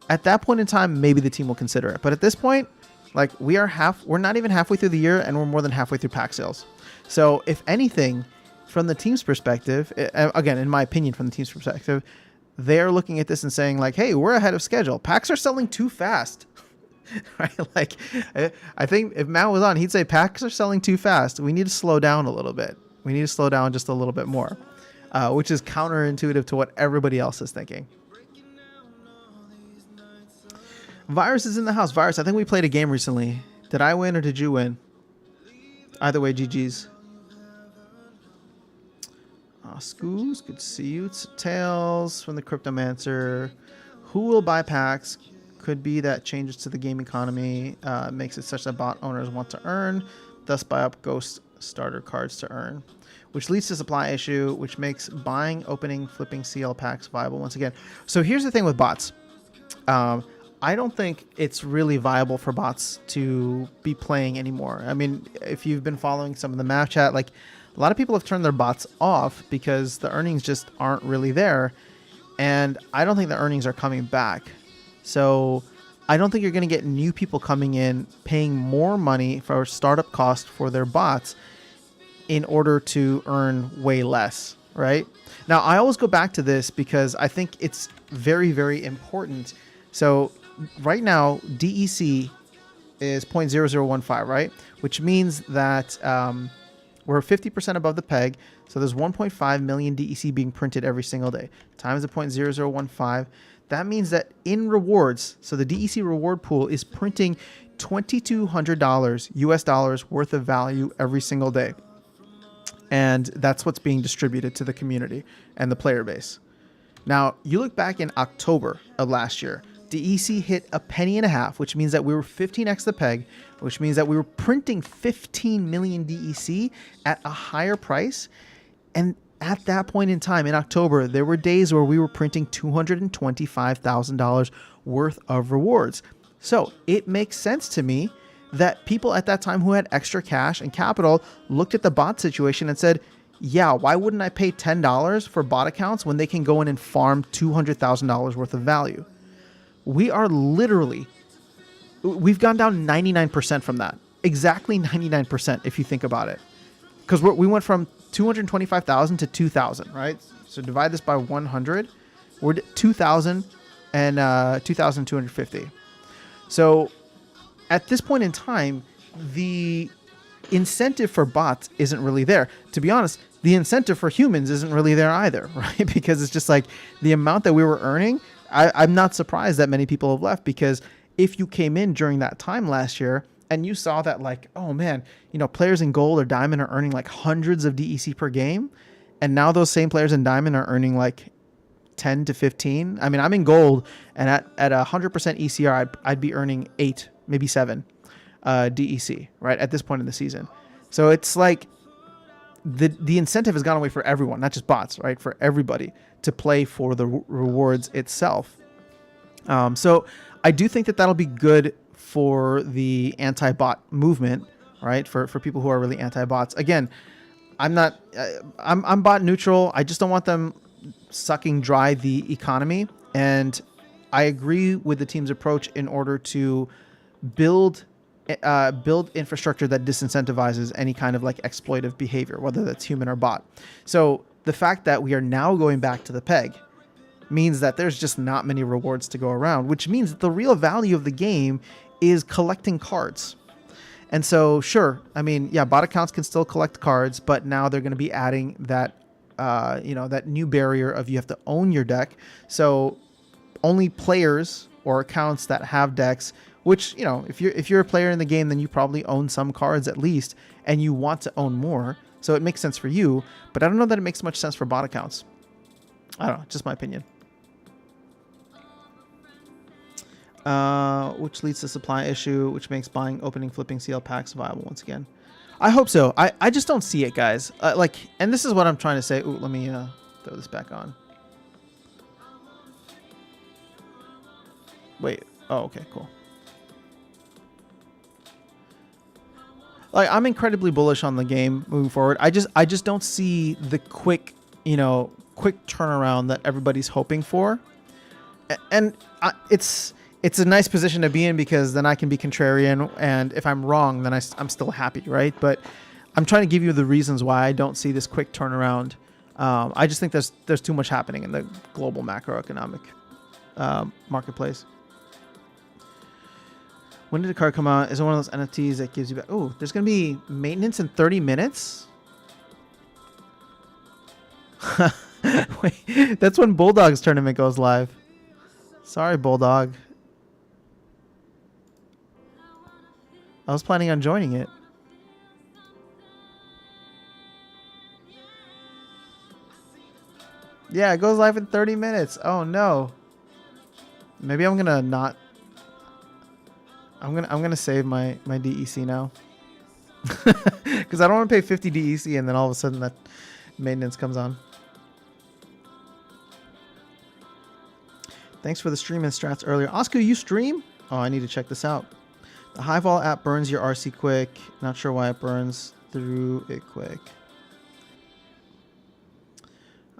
at that point in time, maybe the team will consider it. But at this point, like we're not even halfway through the year, and we're more than halfway through pack sales. So if anything, from the team's perspective, again, in my opinion, from the team's perspective, they're looking at this and saying like, hey, we're ahead of schedule. Packs are selling too fast. Right? Like, I think if Matt was on, he'd say packs are selling too fast. We need to slow down a little bit. We need to slow down just a little bit more, which is counterintuitive to what everybody else is thinking. Virus is in the house. Virus, I think we played a game recently. Did I win or did you win? Either way, GG's. Scoos, good to see you. It's Tails from the Cryptomancer. Who will buy packs? Could be that changes to the game economy makes it such that bot owners want to earn, thus buy up ghost starter cards to earn, which leads to supply issue, which makes buying, opening, flipping CL packs viable once again. So here's the thing with bots. I don't think it's really viable for bots to be playing anymore. I mean, if you've been following some of the map chat, like a lot of people have turned their bots off because the earnings just aren't really there. And I don't think the earnings are coming back. So I don't think you're going to get new people coming in paying more money for startup cost for their bots in order to earn way less, right? Now, I always go back to this because I think it's very, very important. So right now, DEC is 0.0015, right? Which means that we're 50% above the peg. So there's 1.5 million DEC being printed every single day. Times the 0.0015. That means that in rewards, so the DEC reward pool is printing $2,200 US dollars worth of value every single day. And that's what's being distributed to the community and the player base. Now, you look back in October of last year, DEC hit a penny and a half, which means that we were 15x the peg, which means that we were printing 15 million DEC at a higher price. And at that point in time, in October, there were days where we were printing $225,000 worth of rewards. So it makes sense to me that people at that time who had extra cash and capital looked at the bot situation and said, yeah, why wouldn't I pay $10 for bot accounts when they can go in and farm $200,000 worth of value? We are literally, we've gone down 99% from that. Exactly 99% if you think about it. Because we went from 225,000 to 2,000, right? So divide this by 100. We're at 2,000 and 2,250. So at this point in time, the incentive for bots isn't really there. To be honest, the incentive for humans isn't really there either, right? Because it's just like the amount that we were earning. I'm not surprised that many people have left, because if you came in during that time last year and you saw that like, oh man, you know, players in gold or diamond are earning like hundreds of DEC per game. And now those same players in diamond are earning like 10 to 15. I mean, I'm in gold, and at 100% ECR, I'd be earning 8, maybe 7 DEC, right? At this point in the season. So it's like the incentive has gone away for everyone, not just bots, right? For everybody to play for the rewards itself. So I do think that that'll be good for the anti-bot movement, right? For people who are really anti-bots. Again, I'm bot neutral. I just don't want them sucking dry the economy. And I agree with the team's approach in order to build infrastructure that disincentivizes any kind of like exploitive behavior, whether that's human or bot. So the fact that we are now going back to the peg means that there's just not many rewards to go around, which means that the real value of the game is collecting cards. And so, sure, I mean, yeah, bot accounts can still collect cards, but now they're going to be adding that, that new barrier of you have to own your deck. So only players or accounts that have decks which, you know, if you're a player in the game, then you probably own some cards at least, and you want to own more. So it makes sense for you, but I don't know that it makes much sense for bot accounts. I don't know, just my opinion. Which leads to supply issue, which makes buying, opening, flipping CL packs viable once again. I hope so. I just don't see it, guys. And this is what I'm trying to say. Ooh, let me throw this back on. Wait. Oh, okay, cool. Like, I'm incredibly bullish on the game moving forward. I just don't see the quick turnaround that everybody's hoping for. And it's a nice position to be in, because then I can be contrarian, and if I'm wrong, then I'm still happy, right? But I'm trying to give you the reasons why I don't see this quick turnaround. I just think there's too much happening in the global macroeconomic marketplace. When did the card come out? Is it one of those NFTs that gives you back? Oh, there's going to be maintenance in 30 minutes? Wait, that's when Bulldog's tournament goes live. Sorry, Bulldog. I was planning on joining it. Yeah, it goes live in 30 minutes. Oh no. Maybe I'm gonna not. I'm gonna save my DEC now. Because I don't want to pay 50 DEC and then all of a sudden that maintenance comes on. Thanks for the stream and strats earlier. Oscar, you stream? Oh, I need to check this out. The High Vol app burns your RC quick. Not sure why it burns through it quick.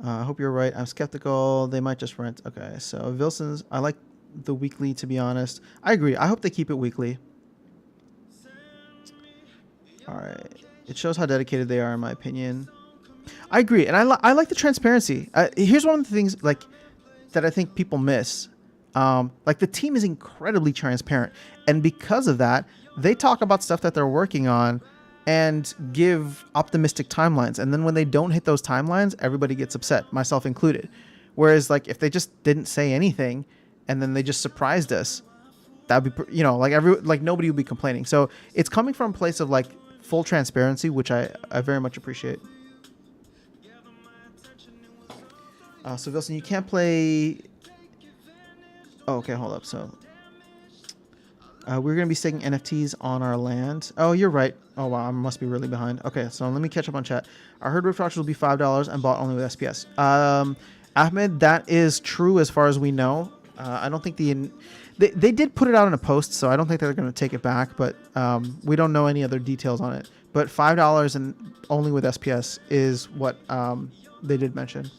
I hope you're right. I'm skeptical. They might just rent. Okay, so Vilson's. I like the weekly, to be honest. I agree. I hope they keep it weekly. All right. It shows how dedicated they are, in my opinion. I agree, and I like the transparency. Here's one of the things that I think people miss. The team is incredibly transparent, and because of that, they talk about stuff that they're working on and give optimistic timelines. And then when they don't hit those timelines, everybody gets upset, myself included. Whereas if they just didn't say anything and then they just surprised us, that'd be, nobody would be complaining. So it's coming from a place of full transparency, which I very much appreciate. So Wilson, you can't play. Oh, okay, hold up. So we're going to be staking NFTs on our land. Oh, you're right. Oh, wow. I must be really behind. Okay, so let me catch up on chat. I heard Rift Auction will be $5 and bought only with SPS. Ahmed, that is true as far as we know. I don't think they did put it out in a post, so I don't think they're going to take it back, but we don't know any other details on it. But $5 and only with SPS is what they did mention.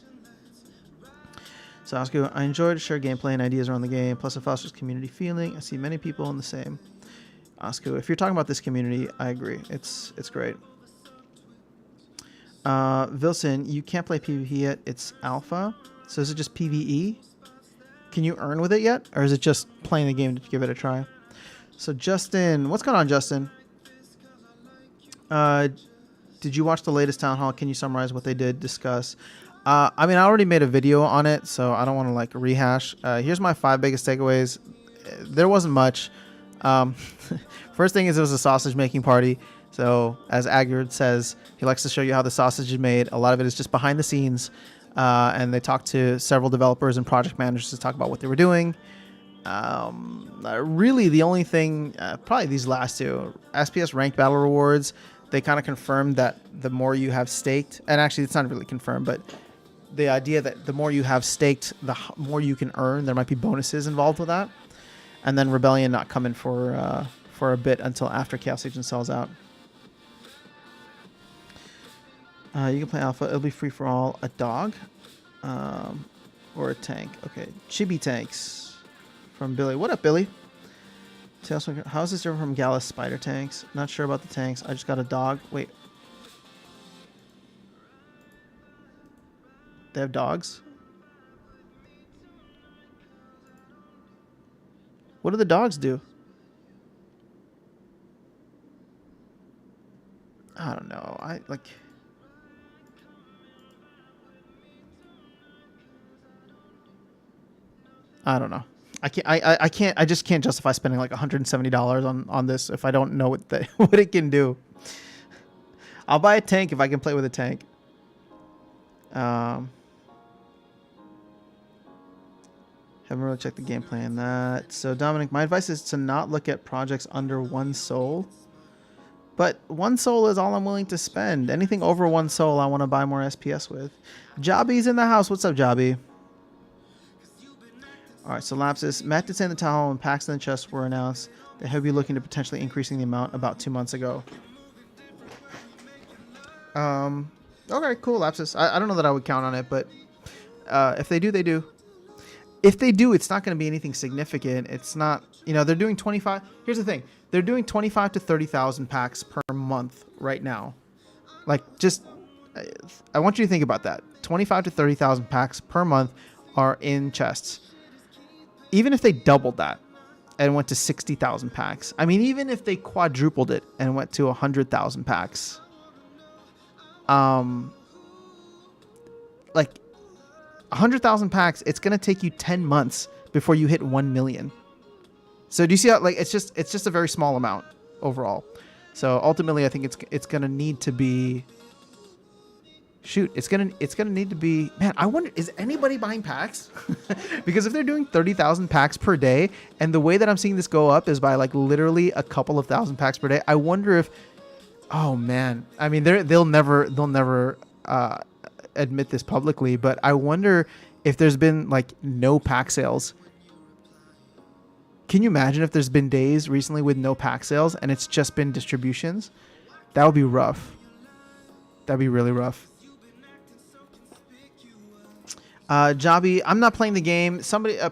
So Oscar, I enjoyed to share gameplay and ideas around the game, plus it fosters community feeling. I see many people in the same. Oscar, if you're talking about this community, I agree. It's great. Vilson, you can't play PvP yet. It's alpha. So is it just PvE? Can you earn with it yet? Or is it just playing the game to give it a try? So Justin, what's going on, Justin? Did you watch the latest town hall? Can you summarize what they did discuss? I mean, I already made a video on it, so I don't want to rehash. Here's my 5 biggest takeaways. There wasn't much. First thing is it was a sausage making party. So as Agard says, he likes to show you how the sausage is made. A lot of it is just behind the scenes. And they talked to several developers and project managers to talk about what they were doing. Really, the only thing, probably these last two, SPS ranked battle rewards, they kind of confirmed that the more you have staked, and actually it's not really confirmed, but the idea that the more you have staked, the more you can earn. There might be bonuses involved with that. And then Rebellion not coming for a bit until after Chaos Agent sells out. You can play Alpha. It'll be free for all. A dog or a tank. Okay. Chibi tanks from Billy. What up, Billy? How is this different from Gallus spider tanks? Not sure about the tanks. I just got a dog. Wait. They have dogs? What do the dogs do? I don't know. I don't know. I just can't justify spending like $170 on this if I don't know what it can do. I'll buy a tank if I can play with a tank. Haven't really checked the gameplay on that. So Dominic, my advice is to not look at projects under 1 soul. But 1 soul is all I'm willing to spend. Anything over 1 soul, I want to buy more SPS with. Jobby's in the house. What's up, Jobby? All right, so Lapsus. Matt did say in the town hall when packs in the chest were announced that he'll be looking to potentially increasing the amount about 2 months ago. Okay, cool, Lapsus. I don't know that I would count on it, but if they do, they do. If they do, it's not going to be anything significant. It's not, they're doing 25. Here's the thing. They're doing 25 to 30,000 packs per month right now. Like, just, I want you to think about that. 25 to 30,000 packs per month are in chests. Even if they doubled that and went to 60,000 packs. I mean, even if they quadrupled it and went to 100,000 packs. Like 100,000 packs, it's going to take you 10 months before you hit 1 million. So do you see how, like, it's just a very small amount overall. So ultimately, I think it's going to need to be, it's going to need to be, man, I wonder, is anybody buying packs? Because if they're doing 30,000 packs per day, and the way that I'm seeing this go up is by like literally a couple of thousand packs per day, I wonder if, oh man, I mean, they'll never admit this publicly, but I wonder if there's been like no pack sales. Can you imagine if there's been days recently with no pack sales and it's just been distributions? That would be rough. That'd be really rough. Jobby, I'm not playing the game.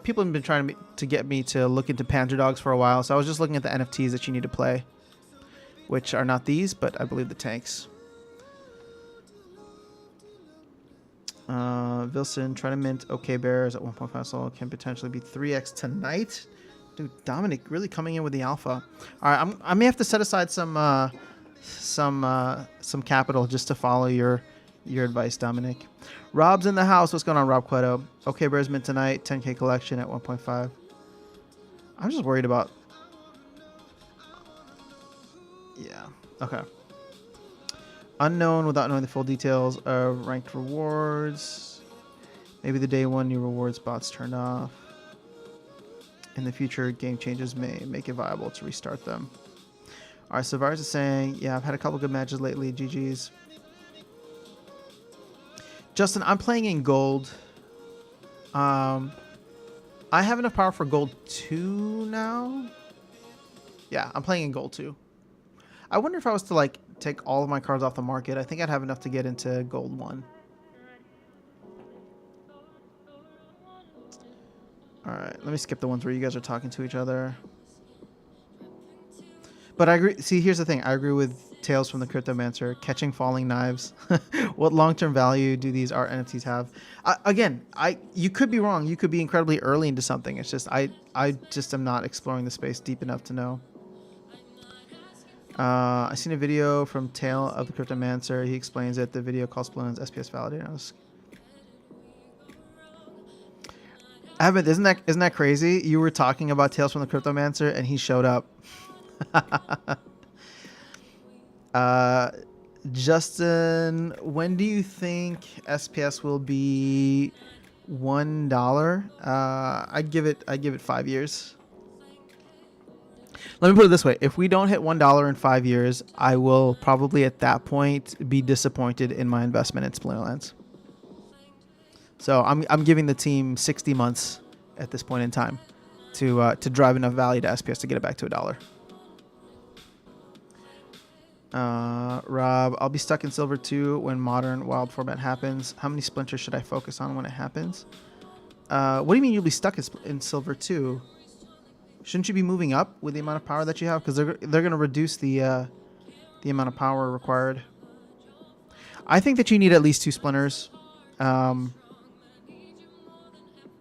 People have been trying to get me to look into Panzer Dogs for a while, so I was just looking at the NFTs that you need to play, which are not these, but I believe the tanks. Vilson, try to mint OK Bears at 1.5 soul. Can potentially be 3x tonight. Dude, Dominic really coming in with the alpha. All right, I may have to set aside some capital just to follow your advice, Dominic. Rob's in the house. What's going on, Rob Cueto? OK Bears mint tonight. 10K collection at 1.5. I'm just worried about. Yeah. Okay. Unknown without knowing the full details of ranked rewards. Maybe the day one new rewards bots turned off. In the future, game changes may make it viable to restart them. All right, so Virus is saying, yeah, I've had a couple good matches lately. GG's. Justin, I'm playing in gold. I have enough power for gold 2 now. Yeah, I'm playing in gold 2. I wonder if I was to like take all of my cards off the market, I think I'd have enough to get into gold 1. All right, let me skip the ones where you guys are talking to each other. But I agree. See, here's the thing. I agree with Tales from the Cryptomancer. Catching falling knives. What long-term value do these art NFTs have? You could be wrong. You could be incredibly early into something. It's just I just am not exploring the space deep enough to know. I seen a video from Tale of the Cryptomancer. He explains it. The video calls Splinter's SPS validator. Evan, isn't that crazy? You were talking about Tales from the Cryptomancer and he showed up. Justin, when do you think SPS will be $1? I'd give it 5 years. Let me put it this way. If we don't hit $1 in 5 years, I will probably at that point be disappointed in my investment in Splinterlands. So I'm giving the team 60 months at this point in time to drive enough value to SPS to get it back to $1. Rob, I'll be stuck in Silver 2 when Modern Wild format happens. How many splinters should I focus on when it happens? What do you mean you'll be stuck in Silver 2? Shouldn't you be moving up with the amount of power that you have? Because they're going to reduce the amount of power required. I think that you need at least 2 splinters.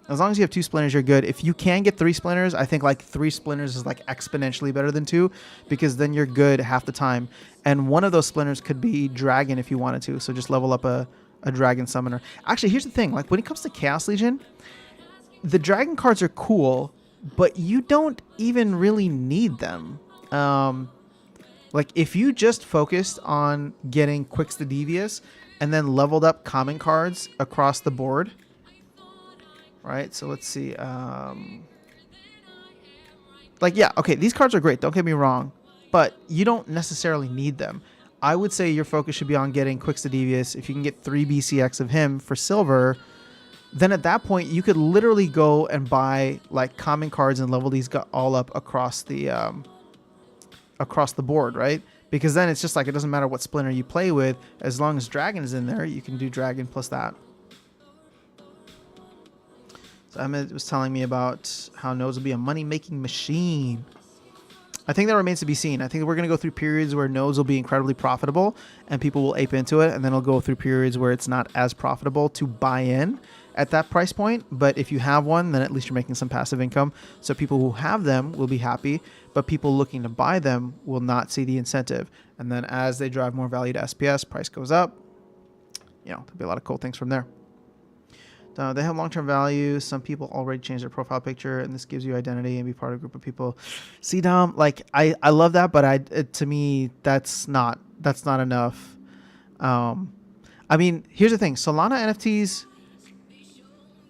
As long as you have 2 splinters, you're good. If you can get 3 splinters, I think like 3 splinters is like exponentially better than 2, because then you're good half the time. And one of those splinters could be Dragon if you wanted to. So just level up a Dragon Summoner. Actually, here's the thing. Like when it comes to Chaos Legion, the Dragon cards are cool, but you don't even really need them. Like if you just focused on getting Quicks to Devious and then leveled up common cards across the board, right? So let's see. Like, yeah, okay, these cards are great. Don't get me wrong, but you don't necessarily need them. I would say your focus should be on getting Quicks to Devious. If you can get 3 BCX of him for silver, then at that point you could literally go and buy like common cards and level these all up across the board, right? Because then it's just like it doesn't matter what splinter you play with, as long as Dragon is in there, you can do Dragon plus that. So Emmett was telling me about how nodes will be a money-making machine. I think that remains to be seen. I think we're going to go through periods where nodes will be incredibly profitable and people will ape into it, and then it'll go through periods where it's not as profitable to buy in at that price point. But if you have one, then at least you're making some passive income. So people who have them will be happy, but people looking to buy them will not see the incentive. And then as they drive more value to SPS, price goes up. You know, there'll be a lot of cool things from there. They have long-term value. Some people already change their profile picture, and this gives you identity and be part of a group of people. See, Dom, like I love that, but to me that's not enough. I mean, here's the thing: Solana NFTs.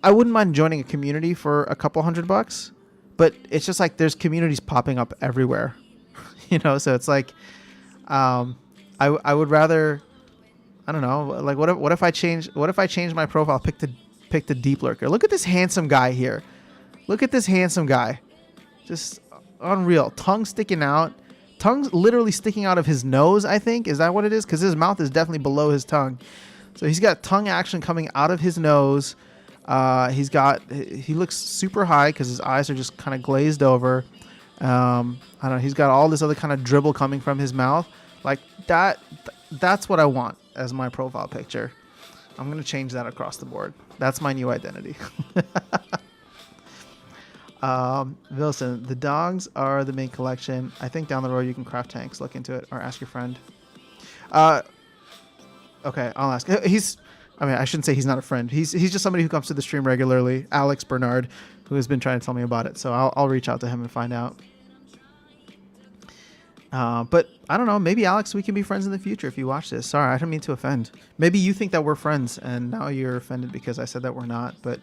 I wouldn't mind joining a community for a couple $100, but it's just like there's communities popping up everywhere, you know. So it's like, I would rather, I don't know, like what if I change my profile, pick the deep lurker. Look at this handsome guy here. Look at this handsome guy. Just unreal. Tongue sticking out. Tongue's literally sticking out of his nose, I think. Is that what it is? Because his mouth is definitely below his tongue. So he's got tongue action coming out of his nose. He looks super high because his eyes are just kind of glazed over. I don't know. He's got all this other kind of dribble coming from his mouth. Like that. That's what I want as my profile picture. I'm going to change that across the board. That's my new identity. Wilson, the dogs are the main collection. I think down the road you can craft tanks. Look into it or ask your friend. Okay, I'll ask. I shouldn't say he's not a friend. He's just somebody who comes to the stream regularly. Alex Bernard, who has been trying to tell me about it. So I'll reach out to him and find out. But I don't know. Maybe Alex, we can be friends in the future if you watch this. Sorry, I didn't mean to offend. Maybe you think that we're friends and now you're offended because I said that we're not. But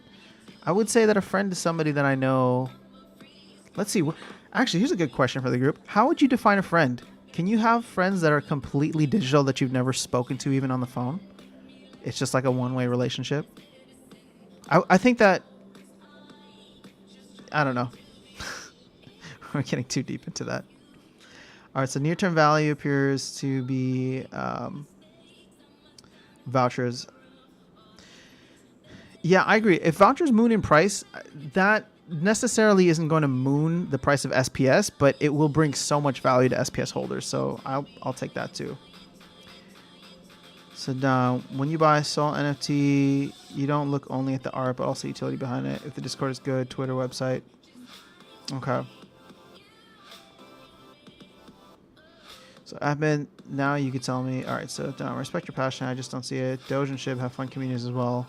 I would say that a friend is somebody that I know. Let's see. Actually, here's a good question for the group. How would you define a friend? Can you have friends that are completely digital that you've never spoken to even on the phone? It's just like a one-way relationship. I think that, I don't know. We're getting too deep into that. All right, so near-term value appears to be vouchers. Yeah, I agree. If vouchers moon in price, that necessarily isn't going to moon the price of SPS, but it will bring so much value to SPS holders. So I'll take that too. So now, when you buy Sol NFT, you don't look only at the art, but also utility behind it. If the Discord is good, Twitter, website. Okay. So admin, now you could tell me. All right, so respect your passion. I just don't see it. Doge and Shib have fun communities as well.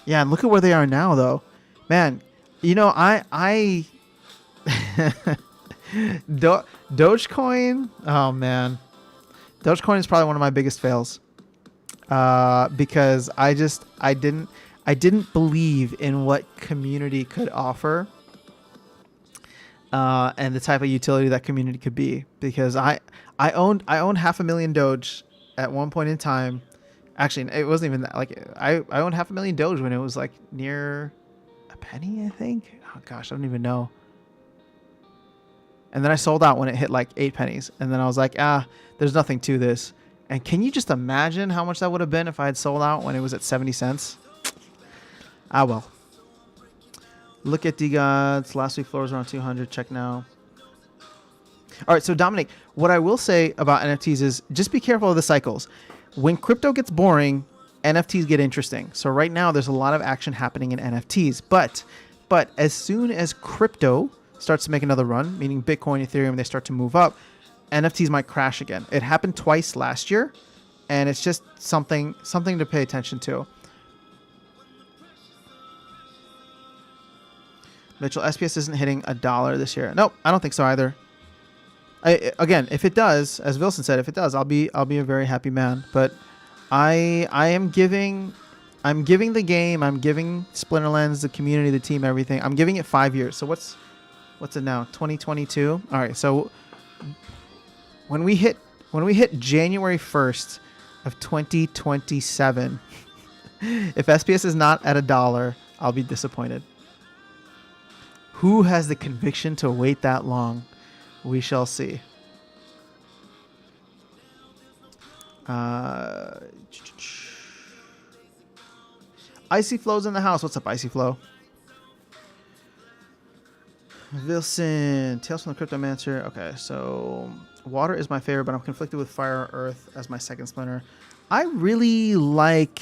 Yeah, and look at where they are now, though. Man, you know, Dogecoin. Oh man, Dogecoin is probably one of my biggest fails. Because I didn't believe in what community could offer. And the type of utility that community could be, because I owned 500,000 Doge at one point in time. Actually, it wasn't even that. Like I owned 500,000 Doge when it was like near a penny, I think. Oh gosh, I don't even know. And then I sold out when it hit like 8 pennies, and then I was like, there's nothing to this. And can you just imagine how much that would have been if I had sold out when it was at 70 cents? Well. Look at D-Gods. Last week floor was around 200. Check now. All right, so Dominic, what I will say about NFTs is just be careful of the cycles. When crypto gets boring, NFTs get interesting. So right now there's a lot of action happening in NFTs. But as soon as crypto starts to make another run, meaning Bitcoin, Ethereum, they start to move up, NFTs might crash again. It happened twice last year, and it's just something to pay attention to. Mitchell, SPS isn't hitting $1 this year. Nope, I don't think so either. Again, if it does, as Wilson said, if it does, I'll be a very happy man. But I'm giving the game, I'm giving Splinterlands, the community, the team, everything. I'm giving it 5 years. So what's it now? 2022. All right. So when we hit January 1st of 2027, if SPS is not at $1, I'll be disappointed. Who has the conviction to wait that long? We shall see. Icy Flow's in the house. What's up, Icy Flow? Wilson, Tales from the Cryptomancer. Okay, so water is my favorite, but I'm conflicted with fire or earth as my second splinter. I really like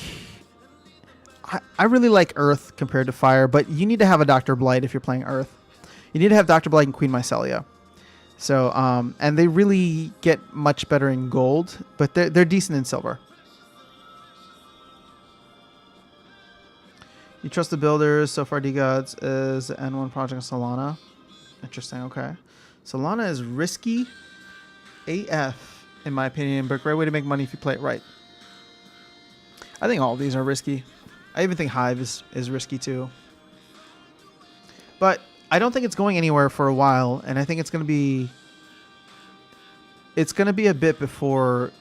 earth compared to fire, but you need to have a Dr. Blight if you're playing earth. You need to have Dr. Blight and Queen Mycelia. So, and they really get much better in gold, but they're decent in silver. You trust the builders. So far, D-Gods is the N1 project of Solana. Interesting, okay. Solana is risky AF, in my opinion, but a great way to make money if you play it right. I think all of these are risky. I even think Hive is risky too. But I don't think it's going anywhere for a while, and I think it's going to be a bit before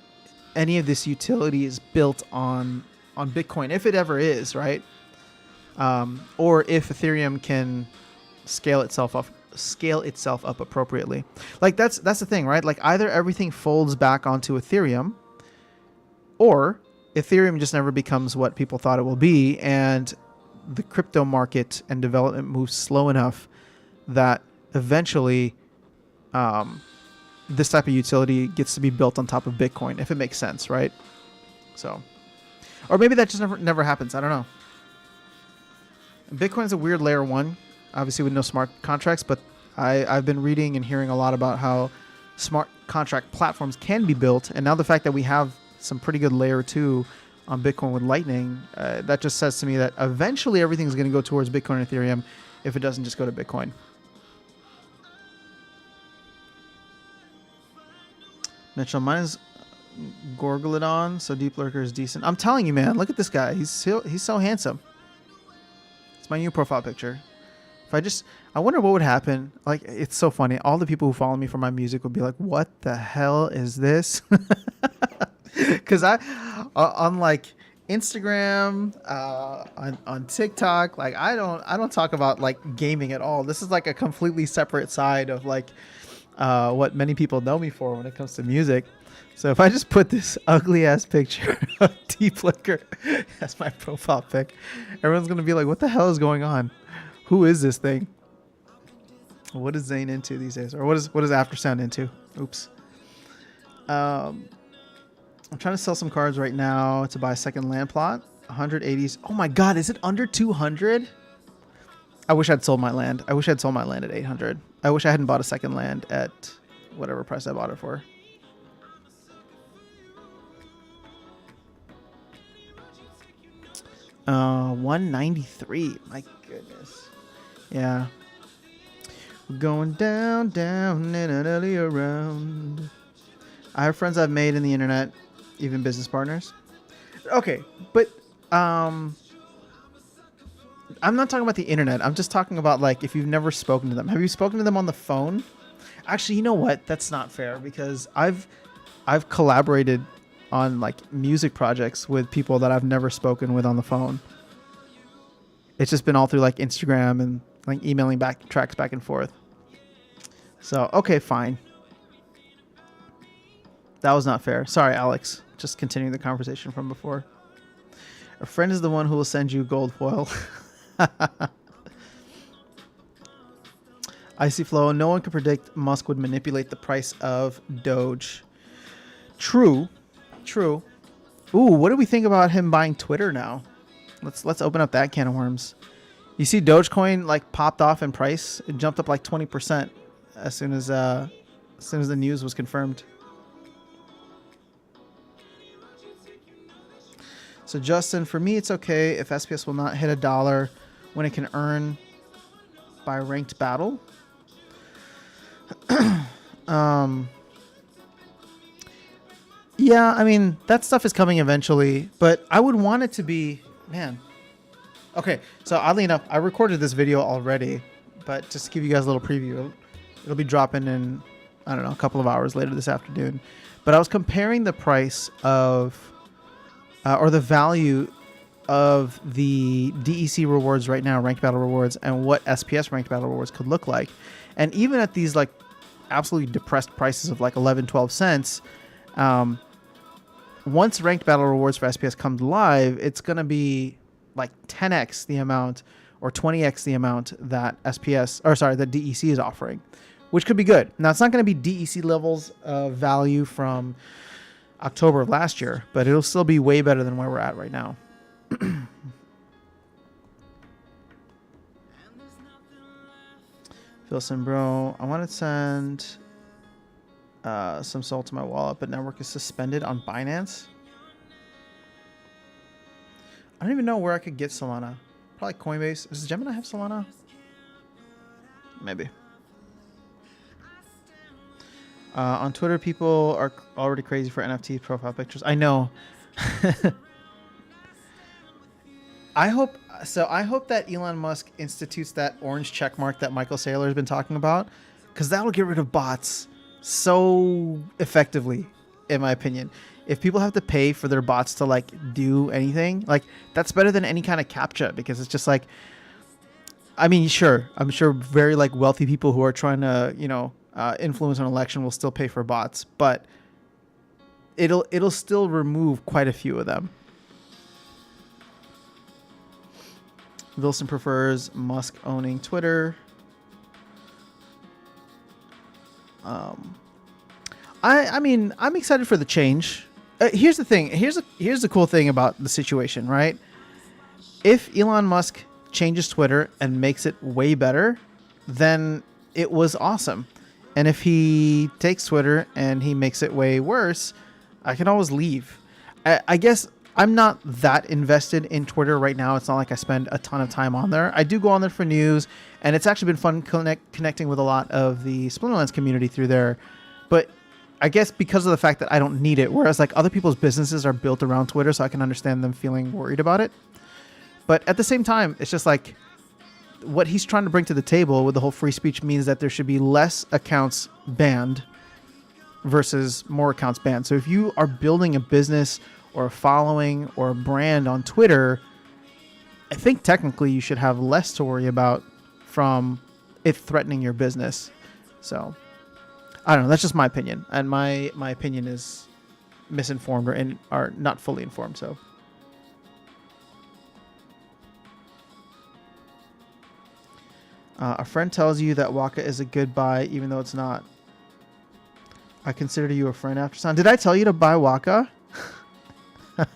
any of this utility is built on Bitcoin, if it ever is, right? Or if Ethereum can scale itself up appropriately. Like that's the thing, right? Like either everything folds back onto Ethereum, or Ethereum just never becomes what people thought it will be, and the crypto market and development moves slow enough that eventually this type of utility gets to be built on top of Bitcoin, if it makes sense, right? So, or maybe that just never happens. I don't know. Bitcoin's a weird layer one, obviously with no smart contracts, but I've been reading and hearing a lot about how smart contract platforms can be built, and now the fact that we have some pretty good layer 2 on Bitcoin with Lightning, that just says to me that eventually everything's going to go towards Bitcoin and Ethereum if it doesn't just go to Bitcoin. Mitchell, mine is Gorgolodon, so Deep Lurker is decent. I'm telling you, man, look at this guy. He's so handsome. It's my new profile picture. I wonder what would happen. Like, it's so funny. All the people who follow me for my music would be like, what the hell is this? Because on like Instagram, on TikTok, like I don't talk about like gaming at all. This is like a completely separate side of like what many people know me for when it comes to music. So if I just put this ugly ass picture of Deep Liquor as my profile pic, everyone's gonna be like, what the hell is going on? Who is this thing? What is Zane into these days? Or what is Aftersound into? Oops. I'm trying to sell some cards right now to buy a second land plot. 180s. Oh my god, is it under 200? I wish I'd sold my land. I wish I'd sold my land at 800. I wish I hadn't bought a second land at whatever price I bought it for. $193. My goodness. Yeah. We're going down and early around. I have friends I've made in the internet, even business partners. Okay, but I'm not talking about the internet. I'm just talking about like if you've never spoken to them. Have you spoken to them on the phone? Actually, you know what? That's not fair because I've collaborated on like music projects with people that I've never spoken with on the phone. It's just been all through like Instagram and like emailing tracks back and forth. So, okay, fine. That was not fair. Sorry, Alex. Just continuing the conversation from before. A friend is the one who will send you gold foil. Icy Flow. No one could predict Musk would manipulate the price of Doge. True. True. Ooh, what do we think about him buying Twitter now? Let's open up that can of worms. You see Dogecoin like popped off in price. It jumped up like 20% as soon as the news was confirmed. So Justin, for me it's okay if SPS will not hit $1 when it can earn by ranked battle. Yeah, I mean, that stuff is coming eventually, but I would want it to be, man. Okay, so oddly enough, I recorded this video already, but just to give you guys a little preview, it'll be dropping in, I don't know, a couple of hours later this afternoon. But I was comparing the price of, or the value of the DEC rewards right now, ranked battle rewards, and what SPS ranked battle rewards could look like. And even at these like absolutely depressed prices of like 11, 12 cents, once ranked battle rewards for SPS comes live, it's going to be like 10x the amount or 20x the amount that that DEC is offering, which could be good. Now, it's not going to be DEC levels of value from October of last year, but it'll still be way better than where we're at right now. Philson, bro, I want to send some salt to my wallet, but network is suspended on Binance. I don't even know where I could get Solana. Probably Coinbase. Does Gemini have Solana? Maybe. On Twitter, people are already crazy for NFT profile pictures. I know. I hope that Elon Musk institutes that orange check mark that Michael Saylor has been talking about, because that'll get rid of bots so effectively, in my opinion. If people have to pay for their bots to like do anything, like that's better than any kind of CAPTCHA, because it's just like, I mean, sure, I'm sure very like wealthy people who are trying to, influence an election will still pay for bots, but it'll still remove quite a few of them. Wilson prefers Musk owning Twitter. I mean, I'm excited for the change. Here's the thing. Here's the cool thing about the situation, right? If Elon Musk changes Twitter and makes it way better, then it was awesome. And if he takes Twitter and he makes it way worse, I can always leave. I guess I'm not that invested in Twitter right now. It's not like I spend a ton of time on there. I do go on there for news, and it's actually been fun connecting with a lot of the Splinterlands community through there. But I guess because of the fact that I don't need it, whereas like other people's businesses are built around Twitter, so I can understand them feeling worried about it. But at the same time, it's just like what he's trying to bring to the table with the whole free speech means that there should be less accounts banned versus more accounts banned. So if you are building a business or a following or a brand on Twitter, I think technically you should have less to worry about from it threatening your business. So I don't know. That's just my opinion, and my opinion is misinformed or not fully informed. So a friend tells you that Waka is a good buy, even though it's not. I consider you a friend after Sun. Did I tell you to buy Waka? All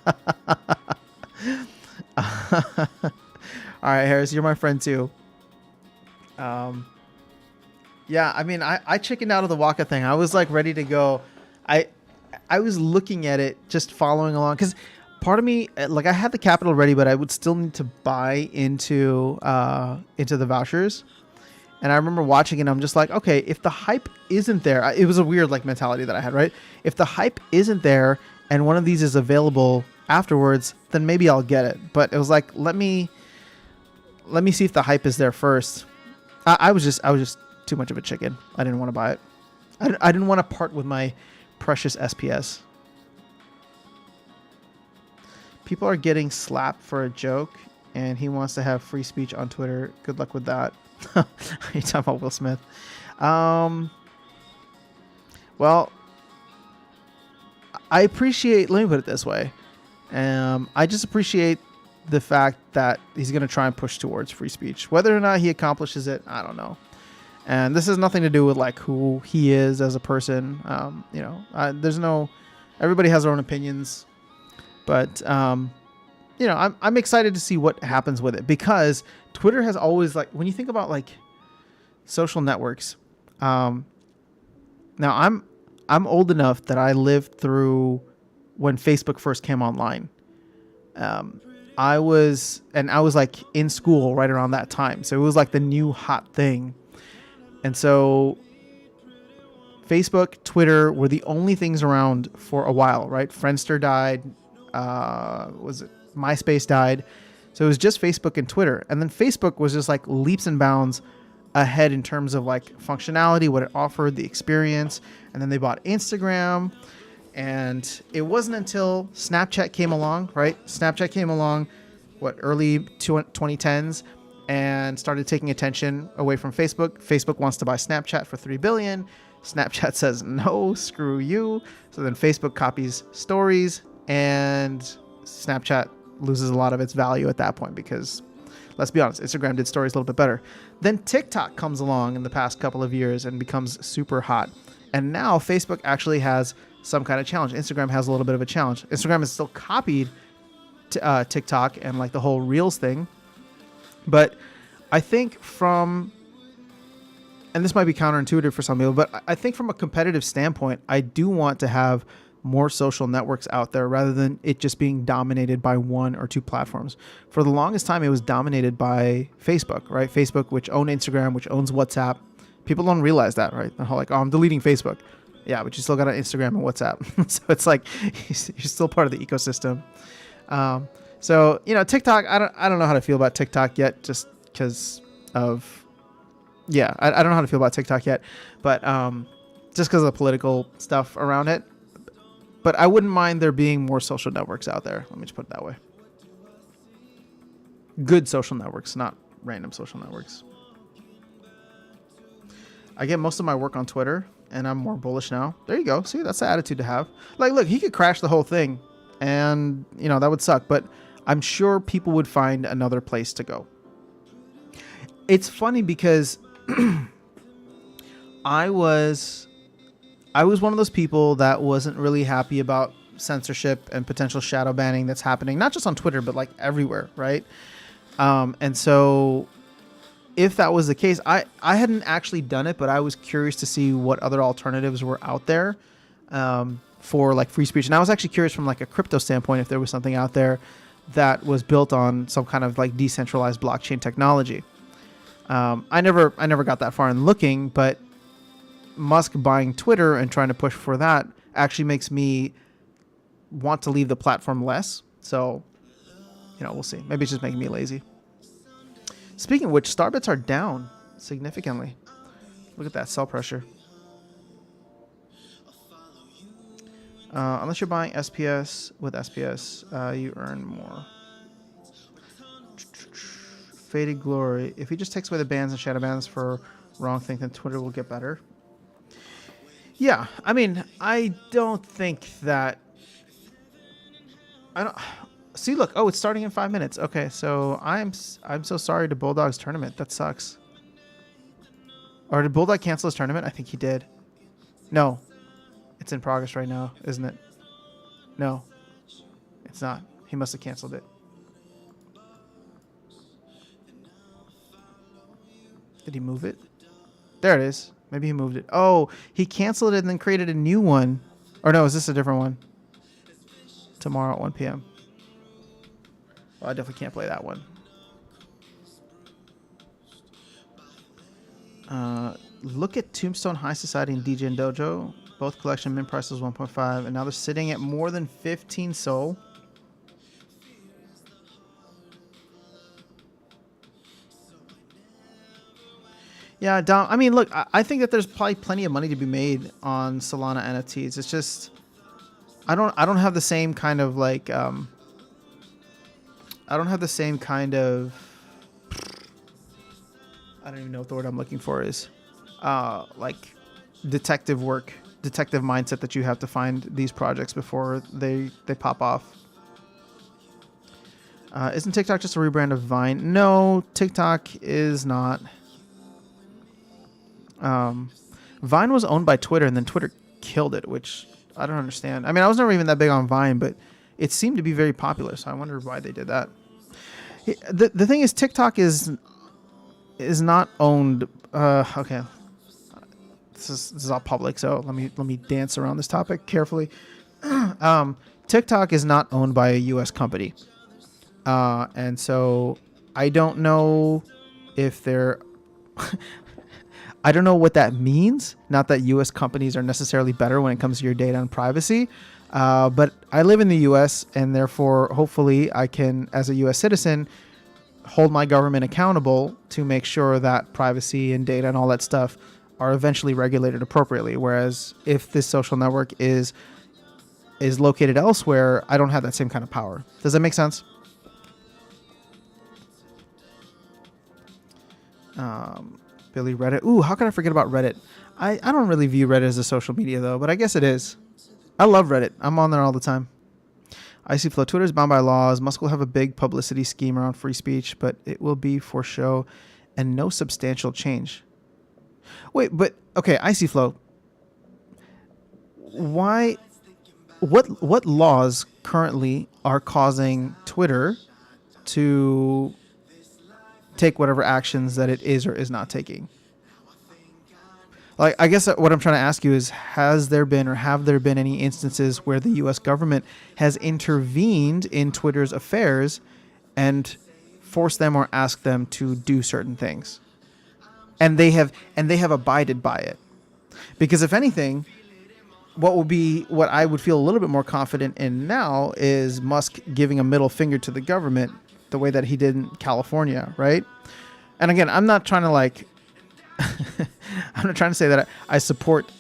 right, Harris, you're my friend too. Yeah, I mean, I chickened out of the Waka thing. I was like ready to go. I was looking at it, just following along, because part of me, like, I had the capital ready, but I would still need to buy into the vouchers. And I remember watching it, and I'm just like, okay, if the hype isn't there, it was a weird like mentality that I had, right? If the hype isn't there and one of these is available afterwards, then maybe I'll get it. But it was like, let me see if the hype is there first. I was just too much of a chicken. I didn't want to buy it. I didn't want to part with my precious SPS. People are getting slapped for a joke, and he wants to have free speech on Twitter. Good luck with that. Are you talking about Will Smith? Well, I appreciate, let me put it this way. I just appreciate the fact that he's going to try and push towards free speech. Whether or not he accomplishes it, I don't know. And this has nothing to do with like who he is as a person. There's no, everybody has their own opinions, but, I'm excited to see what happens with it, because Twitter has always, like, when you think about like social networks, now I'm old enough that I lived through when Facebook first came online. I was like in school right around that time. So it was like the new hot thing. And so Facebook, Twitter were the only things around for a while, right? Friendster died. Was it MySpace died? So it was just Facebook and Twitter. And then Facebook was just like leaps and bounds ahead in terms of like functionality, what it offered, the experience. And then they bought Instagram. And it wasn't until Snapchat came along, right? Snapchat came along, early 2010s, and started taking attention away from Facebook. Facebook wants to buy Snapchat for $3 billion. Snapchat says, no, screw you. So then Facebook copies stories, and Snapchat loses a lot of its value at that point because, let's be honest, Instagram did stories a little bit better. Then TikTok comes along in the past couple of years and becomes super hot. And now Facebook actually has some kind of challenge. Instagram has a little bit of a challenge. Instagram has still copied TikTok and like the whole Reels thing. But I think and this might be counterintuitive for some people, but I think from a competitive standpoint, I do want to have more social networks out there rather than it just being dominated by one or two platforms. For the longest time, it was dominated by Facebook, right? Facebook, which owned Instagram, which owns WhatsApp. People don't realize that, right? They're like, oh, I'm deleting Facebook. Yeah, but you still got an Instagram and WhatsApp. So it's like you're still part of the ecosystem. So, TikTok, I don't know how to feel about TikTok yet, just because of, I don't know how to feel about TikTok yet, but just because of the political stuff around it. But I wouldn't mind there being more social networks out there. Let me just put it that way. Good social networks, not random social networks. I get most of my work on Twitter, and I'm more bullish now. There you go. See, that's the attitude to have. Like, look, he could crash the whole thing, and, that would suck. But I'm sure people would find another place to go. It's funny because I was one of those people that wasn't really happy about censorship and potential shadow banning that's happening, not just on Twitter, but like everywhere, right? And so if that was the case, I hadn't actually done it, but I was curious to see what other alternatives were out there for like free speech. And I was actually curious from like a crypto standpoint if there was something out there that was built on some kind of like decentralized blockchain technology. I never got that far in looking, but Musk buying Twitter and trying to push for that actually makes me want to leave the platform less. So, we'll see. Maybe it's just making me lazy. Speaking of which, Starbits are down significantly. Look at that sell pressure. Unless you're buying SPS with SPS, you earn more. Faded Glory. If he just takes away the bans and shadow bans for wrong thing, then Twitter will get better. Yeah, I mean, I don't think that. I don't see. Look, it's starting in 5 minutes. Okay, so I'm so sorry to Bulldog's tournament. That sucks. Or did Bulldog cancel his tournament? I think he did. No, it's in progress right now, isn't it? No, it's not. He must have canceled it. Did he move it? There it is. Maybe he moved it. Oh, he canceled it and then created a new one. Or no, is this a different one? Tomorrow at 1 p.m. Well, I definitely can't play that one. Look at Tombstone High Society and DJ and Dojo. Both collection mint prices 1.5, and now they're sitting at more than 15 SOL. Yeah, Dom, I mean, look, I think that there's probably plenty of money to be made on Solana NFTs. It's just I don't have the same kind of like I don't have the same kind of I don't even know what the word I'm looking for is. Like detective mindset that you have to find these projects before they pop off. Isn't TikTok just a rebrand of Vine? No, TikTok is not. Vine was owned by Twitter, and then Twitter killed it, which I don't understand. I mean, I was never even that big on Vine, but it seemed to be very popular, so I wonder why they did that. The thing is, TikTok is not owned. Okay, this is all public, so let me dance around this topic carefully. TikTok is not owned by a U.S. company. And so I don't know if they're I don't know what that means. Not that U.S. companies are necessarily better when it comes to your data and privacy, but I live in the U.S. and therefore, hopefully, I can, as a U.S. citizen, hold my government accountable to make sure that privacy and data and all that stuff are eventually regulated appropriately. Whereas if this social network is located elsewhere, I don't have that same kind of power. Does that make sense? Billy, Reddit. Ooh, how can I forget about Reddit? I don't really view Reddit as a social media though, but I guess it is. I love Reddit. I'm on there all the time. Icy Flow. Twitter is bound by laws. Musk will have a big publicity scheme around free speech, but it will be for show and no substantial change. Wait, but okay, Icy Flow. Why? What laws currently are causing Twitter to take whatever actions that it is or is not taking? Like, I guess what I'm trying to ask you is, has there been or have there been any instances where the U.S. government has intervened in Twitter's affairs and forced them or asked them to do certain things, and they have abided by it? Because if anything, what I would feel a little bit more confident in now is Musk giving a middle finger to the government the way that he did in California, right? And again, I'm not trying to I'm not trying to say that I support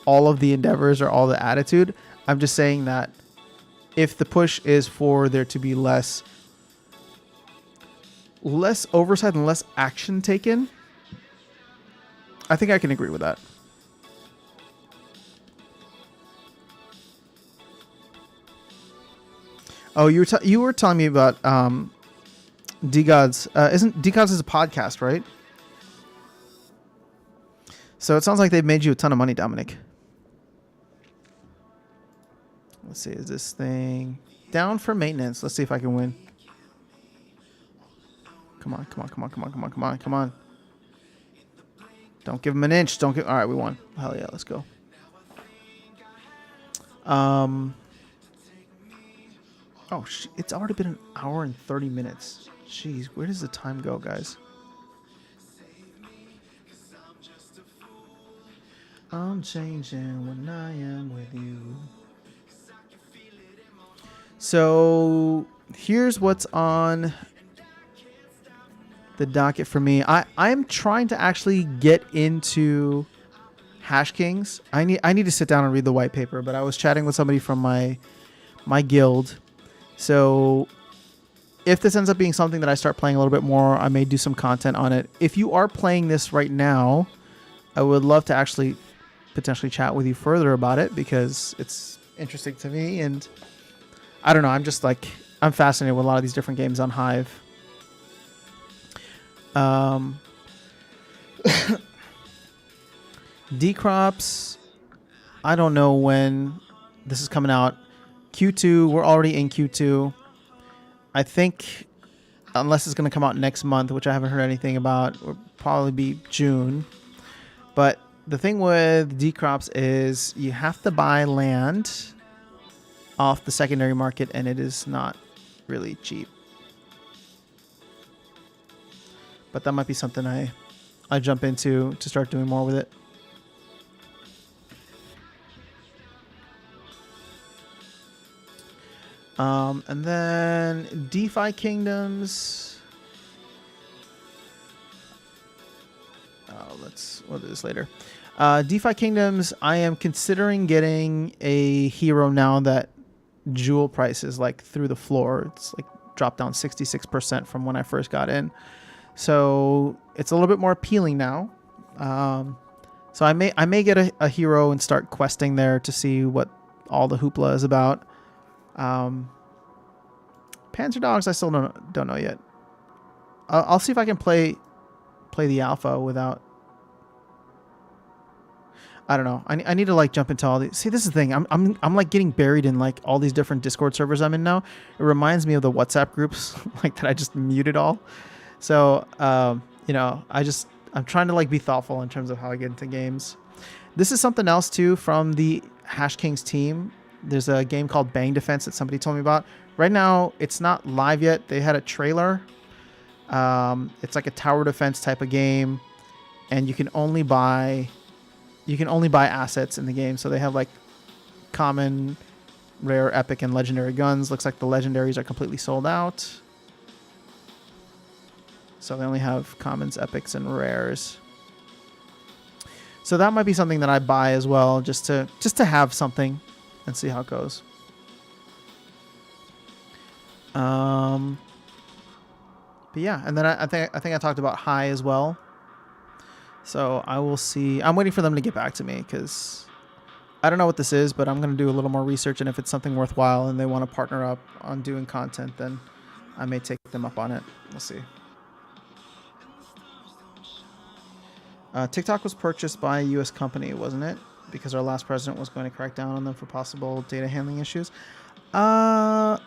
all of the endeavors or all the attitude. I'm just saying that if the push is for there to be less oversight and less action taken, I think I can agree with that. Oh, you were telling me about DGods. Isn't DGods is a podcast, right? So it sounds like they've made you a ton of money, Dominic. Let's see, is this thing down for maintenance? Let's see if I can win. Come on, come on, come on, come on, come on, come on, come on. Don't give him an inch. Don't give. All right, we won. Hell yeah, let's go. Oh, it's already been an hour and 30 minutes. Jeez, where does the time go, guys? I'm changing when I am with you. So here's what's on the docket for me. I'm trying to actually get into Hash Kings. I need to sit down and read the white paper, but I was chatting with somebody from my guild. So if this ends up being something that I start playing a little bit more, I may do some content on it. If you are playing this right now, I would love to actually potentially chat with you further about it because it's interesting to me, and I don't know, I'm fascinated with a lot of these different games on Hive. Decrops, I don't know when this is coming out. Q2, we're already in Q2. I think unless it's going to come out next month, which I haven't heard anything about, it will probably be June. But the thing with decrops is you have to buy land off the secondary market, and it is not really cheap. But that might be something I jump into to start doing more with it. And then DeFi Kingdoms. We'll do this later. DeFi Kingdoms, I am considering getting a hero now that jewel price is like through the floor. It's like dropped down 66% from when I first got in. So it's a little bit more appealing now. So I may get a hero and start questing there to see what all the hoopla is about. Panzer Dogs, I still don't know yet. I'll see if I can play the alpha without. I don't know. I need to like jump into all these. See, this is the thing. I'm like getting buried in like all these different Discord servers I'm in now. It reminds me of the WhatsApp groups like that I just muted all. So you know, I'm trying to like be thoughtful in terms of how I get into games. This is something else too from the Hash Kings team. There's a game called Bang Defense that somebody told me about. Right now, it's not live yet. They had a trailer. It's like a tower defense type of game, and you can only buy assets in the game. So they have like common, rare, epic, and legendary guns. Looks like the legendaries are completely sold out. So they only have commons, epics, and rares. So that might be something that I buy as well, just to have something and see how it goes. But yeah, and then I think I talked about High as well. So I will see. I'm waiting for them to get back to me because I don't know what this is, but I'm going to do a little more research, and if it's something worthwhile and they want to partner up on doing content, then I may take them up on it. We'll see. TikTok was purchased by a U.S. company, wasn't it? Because our last president was going to crack down on them for possible data handling issues. I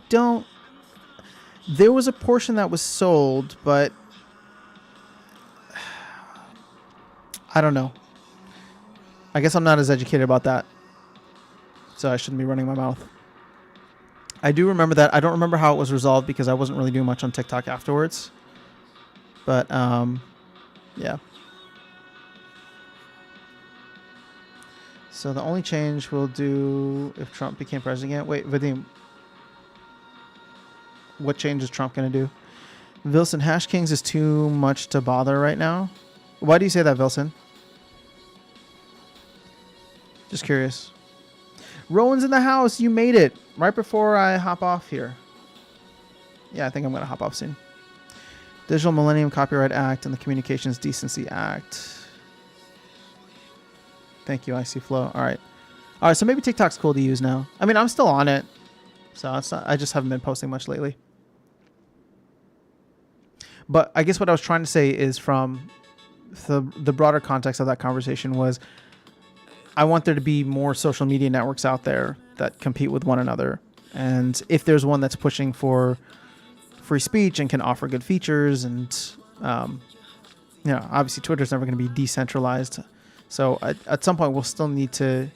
don't... There was a portion that was sold, but I don't know. I guess I'm not as educated about that, so I shouldn't be running my mouth. I do remember that. I don't remember how it was resolved because I wasn't really doing much on TikTok afterwards. But, yeah. So the only change we'll do if Trump became president again. Wait, Vadim. What change is Trump going to do? Vilson, Hash Kings is too much to bother right now. Why do you say that, Vilson? Just curious. Rowan's in the house. You made it right before I hop off here. Yeah, I think I'm going to hop off soon. Digital Millennium Copyright Act and the Communications Decency Act. Thank you, IC Flow. All right. All right, so maybe TikTok's cool to use now. I mean, I'm still on it. So it's not, I just haven't been posting much lately. But I guess what I was trying to say is from the broader context of that conversation was I want there to be more social media networks out there that compete with one another. And if there's one that's pushing for free speech and can offer good features and, obviously Twitter's never going to be decentralized. So at some point we'll still need to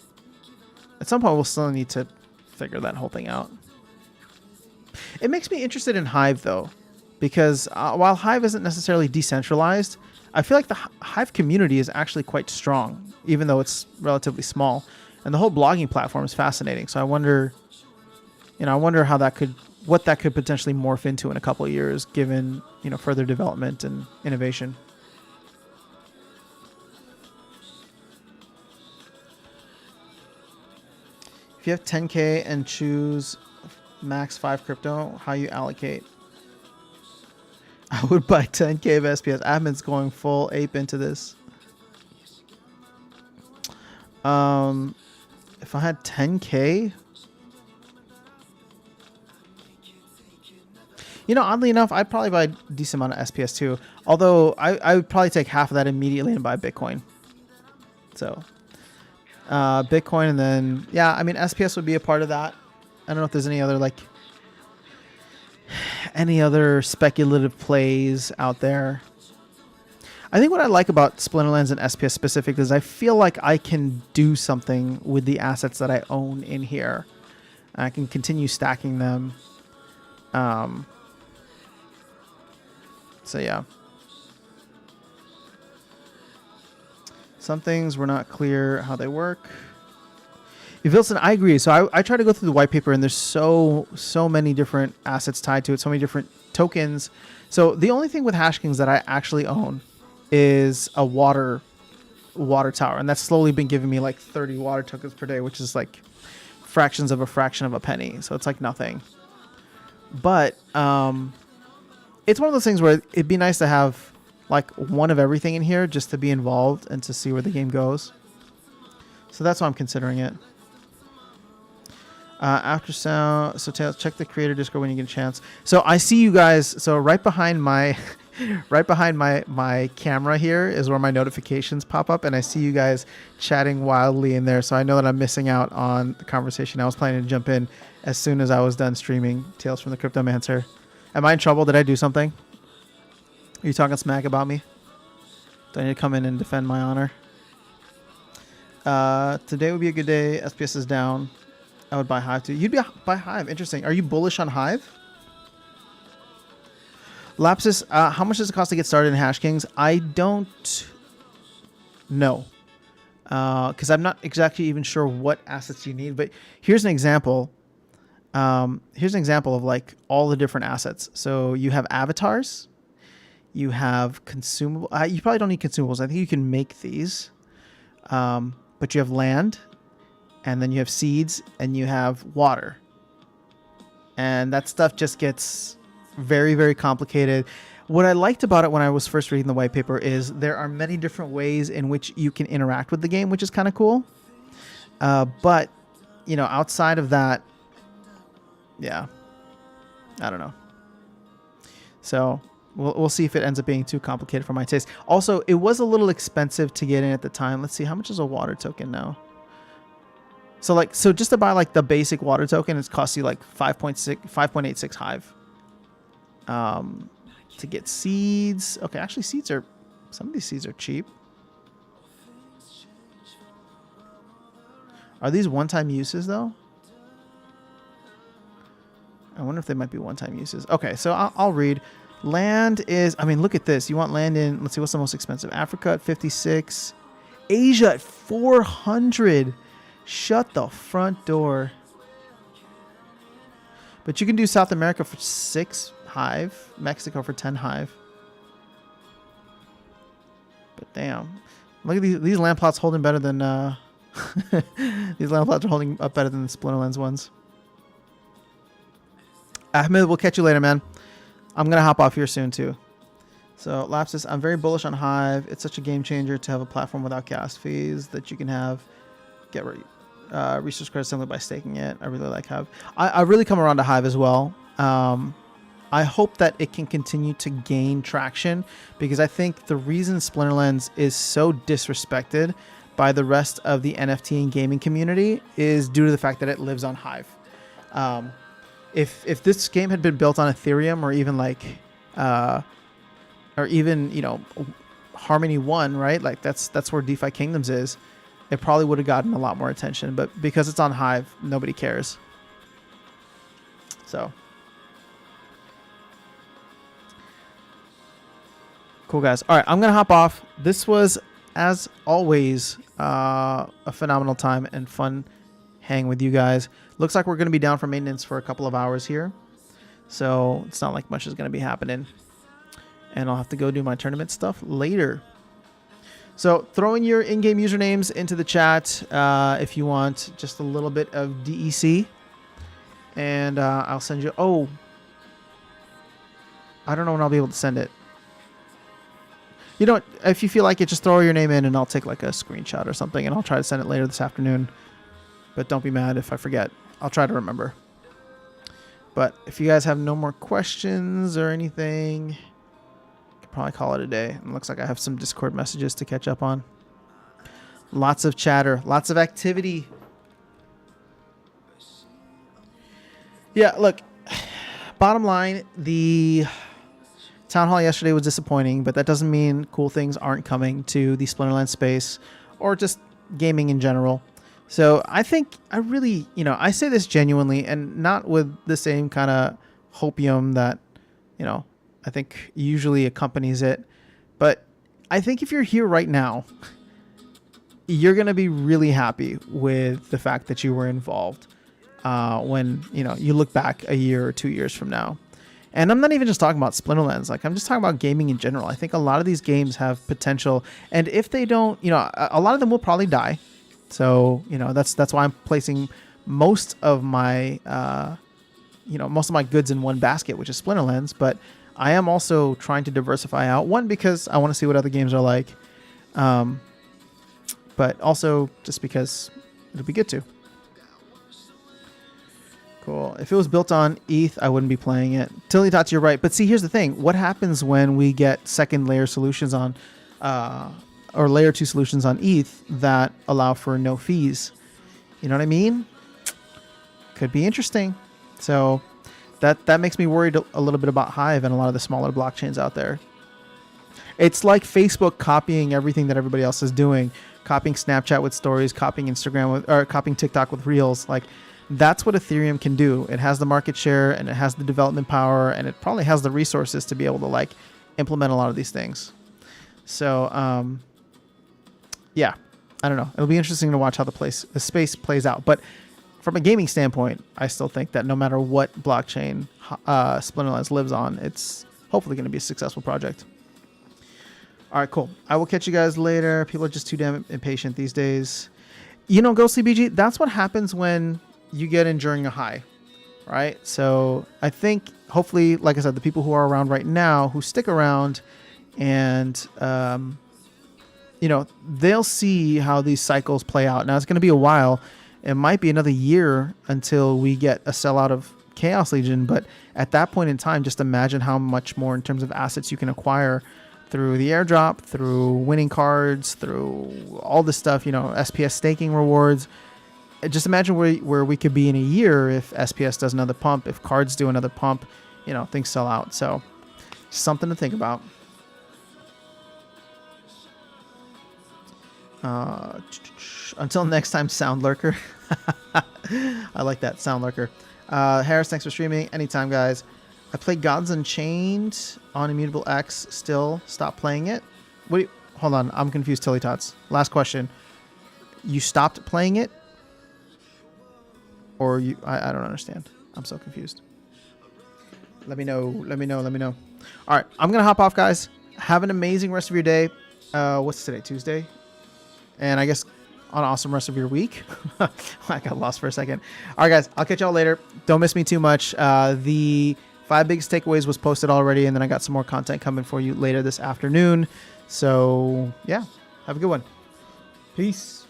figure that whole thing out. It makes me interested in Hive though, because while Hive isn't necessarily decentralized, I feel like the Hive community is actually quite strong, even though it's relatively small, and the whole blogging platform is fascinating. So I wonder how what that could potentially morph into in a couple of years, given, further development and innovation. If you have 10K and choose max 5 crypto, how you allocate? I would buy 10K of SPS. Admin's going full ape into this. If I had 10K, oddly enough, I'd probably buy a decent amount of SPS too. Although I would probably take half of that immediately and buy Bitcoin. So, Bitcoin, and then SPS would be a part of that. I don't know if there's any other speculative plays out there. I think what I like about Splinterlands and SPS specifically is I feel like I can do something with the assets that I own in here. I can continue stacking them. So yeah. Some things were not clear how they work. Vilson, I agree. So I try to go through the white paper, and there's so many different assets tied to it, so many different tokens. So the only thing with Hash Kings that I actually own is a water tower, and that's slowly been giving me like 30 water tokens per day, which is like fractions of a fraction of a penny. So it's like nothing. But it's one of those things where it'd be nice to have like one of everything in here just to be involved and to see where the game goes. So that's why I'm considering it. After sound, so Tails, check the creator Discord when you get a chance. So I see you guys. So right behind my camera here is where my notifications pop up, and I see you guys chatting wildly in there. So I know that I'm missing out on the conversation. I was planning to jump in as soon as I was done streaming Tales from the Cryptomancer. Am I in trouble? Did I do something? Are you talking smack about me? Do I need to come in and defend my honor? Today would be a good day. SPS is down. I would buy Hive too. You'd buy Hive. Interesting. Are you bullish on Hive? Lapsus, how much does it cost to get started in Hash Kings? I don't know. Because I'm not exactly even sure what assets you need. But here's an example. Here's an example of like all the different assets. So you have avatars. You have consumable. You probably don't need consumables. I think you can make these. But you have land. And then you have seeds. And you have water. And that stuff just gets very, very complicated. What I liked about it when I was first reading the white paper is there are many different ways in which you can interact with the game, which is kind of cool. But, you know, outside of that, yeah, I don't know. So we'll see if it ends up being too complicated for my taste. Also, it was a little expensive to get in at the time. Let's see, how much is a water token now? So just to buy like the basic water token, it's cost you like 5.86 Hive. To get seeds. Okay, actually some of these seeds are cheap. Are these one-time uses though? I wonder if they might be one-time uses. Okay, so I'll read. Land is, I mean, look at this. You want land in, let's see, what's the most expensive? Africa at 56. Asia at 400. Shut the front door. But you can do South America for 6 Hive. Mexico for 10 Hive. But damn. Look at these land plots holding better than... these land plots are holding up better than the Splinterlands ones. Ahmed, we'll catch you later, man. I'm going to hop off here soon, too. So, Lapsus, I'm very bullish on Hive. It's such a game changer to have a platform without gas fees that you can have. Get resource credit simply by staking it. I really like Hive. I really come around to Hive as well. I hope that it can continue to gain traction because I think the reason Splinterlands is so disrespected by the rest of the NFT and gaming community is due to the fact that it lives on Hive. If this game had been built on Ethereum or even like, or even, you know, Harmony One, right? Like that's where DeFi Kingdoms is. It probably would have gotten a lot more attention, but because it's on Hive, nobody cares. So. Cool, guys. All right, I'm going to hop off. This was, as always, a phenomenal time and fun hang with you guys. Looks like we're going to be down for maintenance for a couple of hours here. So it's not like much is going to be happening. And I'll have to go do my tournament stuff later. So throw in your in-game usernames into the chat if you want just a little bit of DEC. And I'll send you... Oh. I don't know when I'll be able to send it. You know, if you feel like it, just throw your name in and I'll take like a screenshot or something and I'll try to send it later this afternoon. But don't be mad if I forget. I'll try to remember. But if you guys have no more questions or anything, I could probably call it a day. It looks like I have some Discord messages to catch up on. Lots of chatter, lots of activity. Yeah, look, bottom line, the Town Hall yesterday was disappointing, but that doesn't mean cool things aren't coming to the Splinterlands space or just gaming in general. So I think I really, you know, I say this genuinely and not with the same kind of hopium that, you know, I think usually accompanies it. But I think if you're here right now, you're going to be really happy with the fact that you were involved when, you know, you look back a year or 2 years from now. And I'm not even just talking about Splinterlands. Like, I'm just talking about gaming in general. I think a lot of these games have potential. And if they don't, you know, a lot of them will probably die. So, you know, that's why I'm placing most of my, you know, most of my goods in one basket, which is Splinterlands. But I am also trying to diversify out. One, because I want to see what other games are like. But also just because it'll be good to. Cool. If it was built on ETH, I wouldn't be playing it. Tilly Tots, you're right. But see, here's the thing. What happens when we get second layer solutions on, or layer 2 solutions on ETH that allow for no fees? You know what I mean? Could be interesting. So that makes me worried a little bit about Hive and a lot of the smaller blockchains out there. It's like Facebook copying everything that everybody else is doing, copying Snapchat with stories, copying Instagram with, or copying TikTok with Reels. Like, that's what Ethereum can do. It has the market share and it has the development power, and it probably has the resources to be able to like implement a lot of these things. So, yeah, I don't know. It'll be interesting to watch how the space plays out. But from a gaming standpoint, I still think that no matter what blockchain Splinterlands lives on, it's hopefully going to be a successful project. All right, cool. I will catch you guys later. People are just too damn impatient these days. You know, Ghostly BG, that's what happens when you get in during a high, right? So I think hopefully, like I said, the people who are around right now, who stick around and, you know, they'll see how these cycles play out. Now, it's going to be a while. It might be another year until we get a sellout of Chaos Legion. But at that point in time, just imagine how much more in terms of assets you can acquire through the airdrop, through winning cards, through all this stuff, you know, SPS staking rewards. Just imagine where we could be in a year if SPS does another pump, if cards do another pump, you know, things sell out. So something to think about. Until next time, Sound Lurker. I like that, Sound Lurker. Harris, thanks for streaming. Anytime, guys. I play Gods Unchained on Immutable X. Still, stop playing it. Hold on, I'm confused, Tilly Tots. Last question. You stopped playing it? Or you... I don't understand. I'm so confused. Let me know. Let me know. All right, I'm going to hop off, guys. Have an amazing rest of your day. What's today? Tuesday? And I guess an awesome rest of your week. I got lost for a second. All right, guys. I'll catch y'all later. Don't miss me too much. The 5 biggest takeaways was posted already, and then I got some more content coming for you later this afternoon. So, yeah. Have a good one. Peace.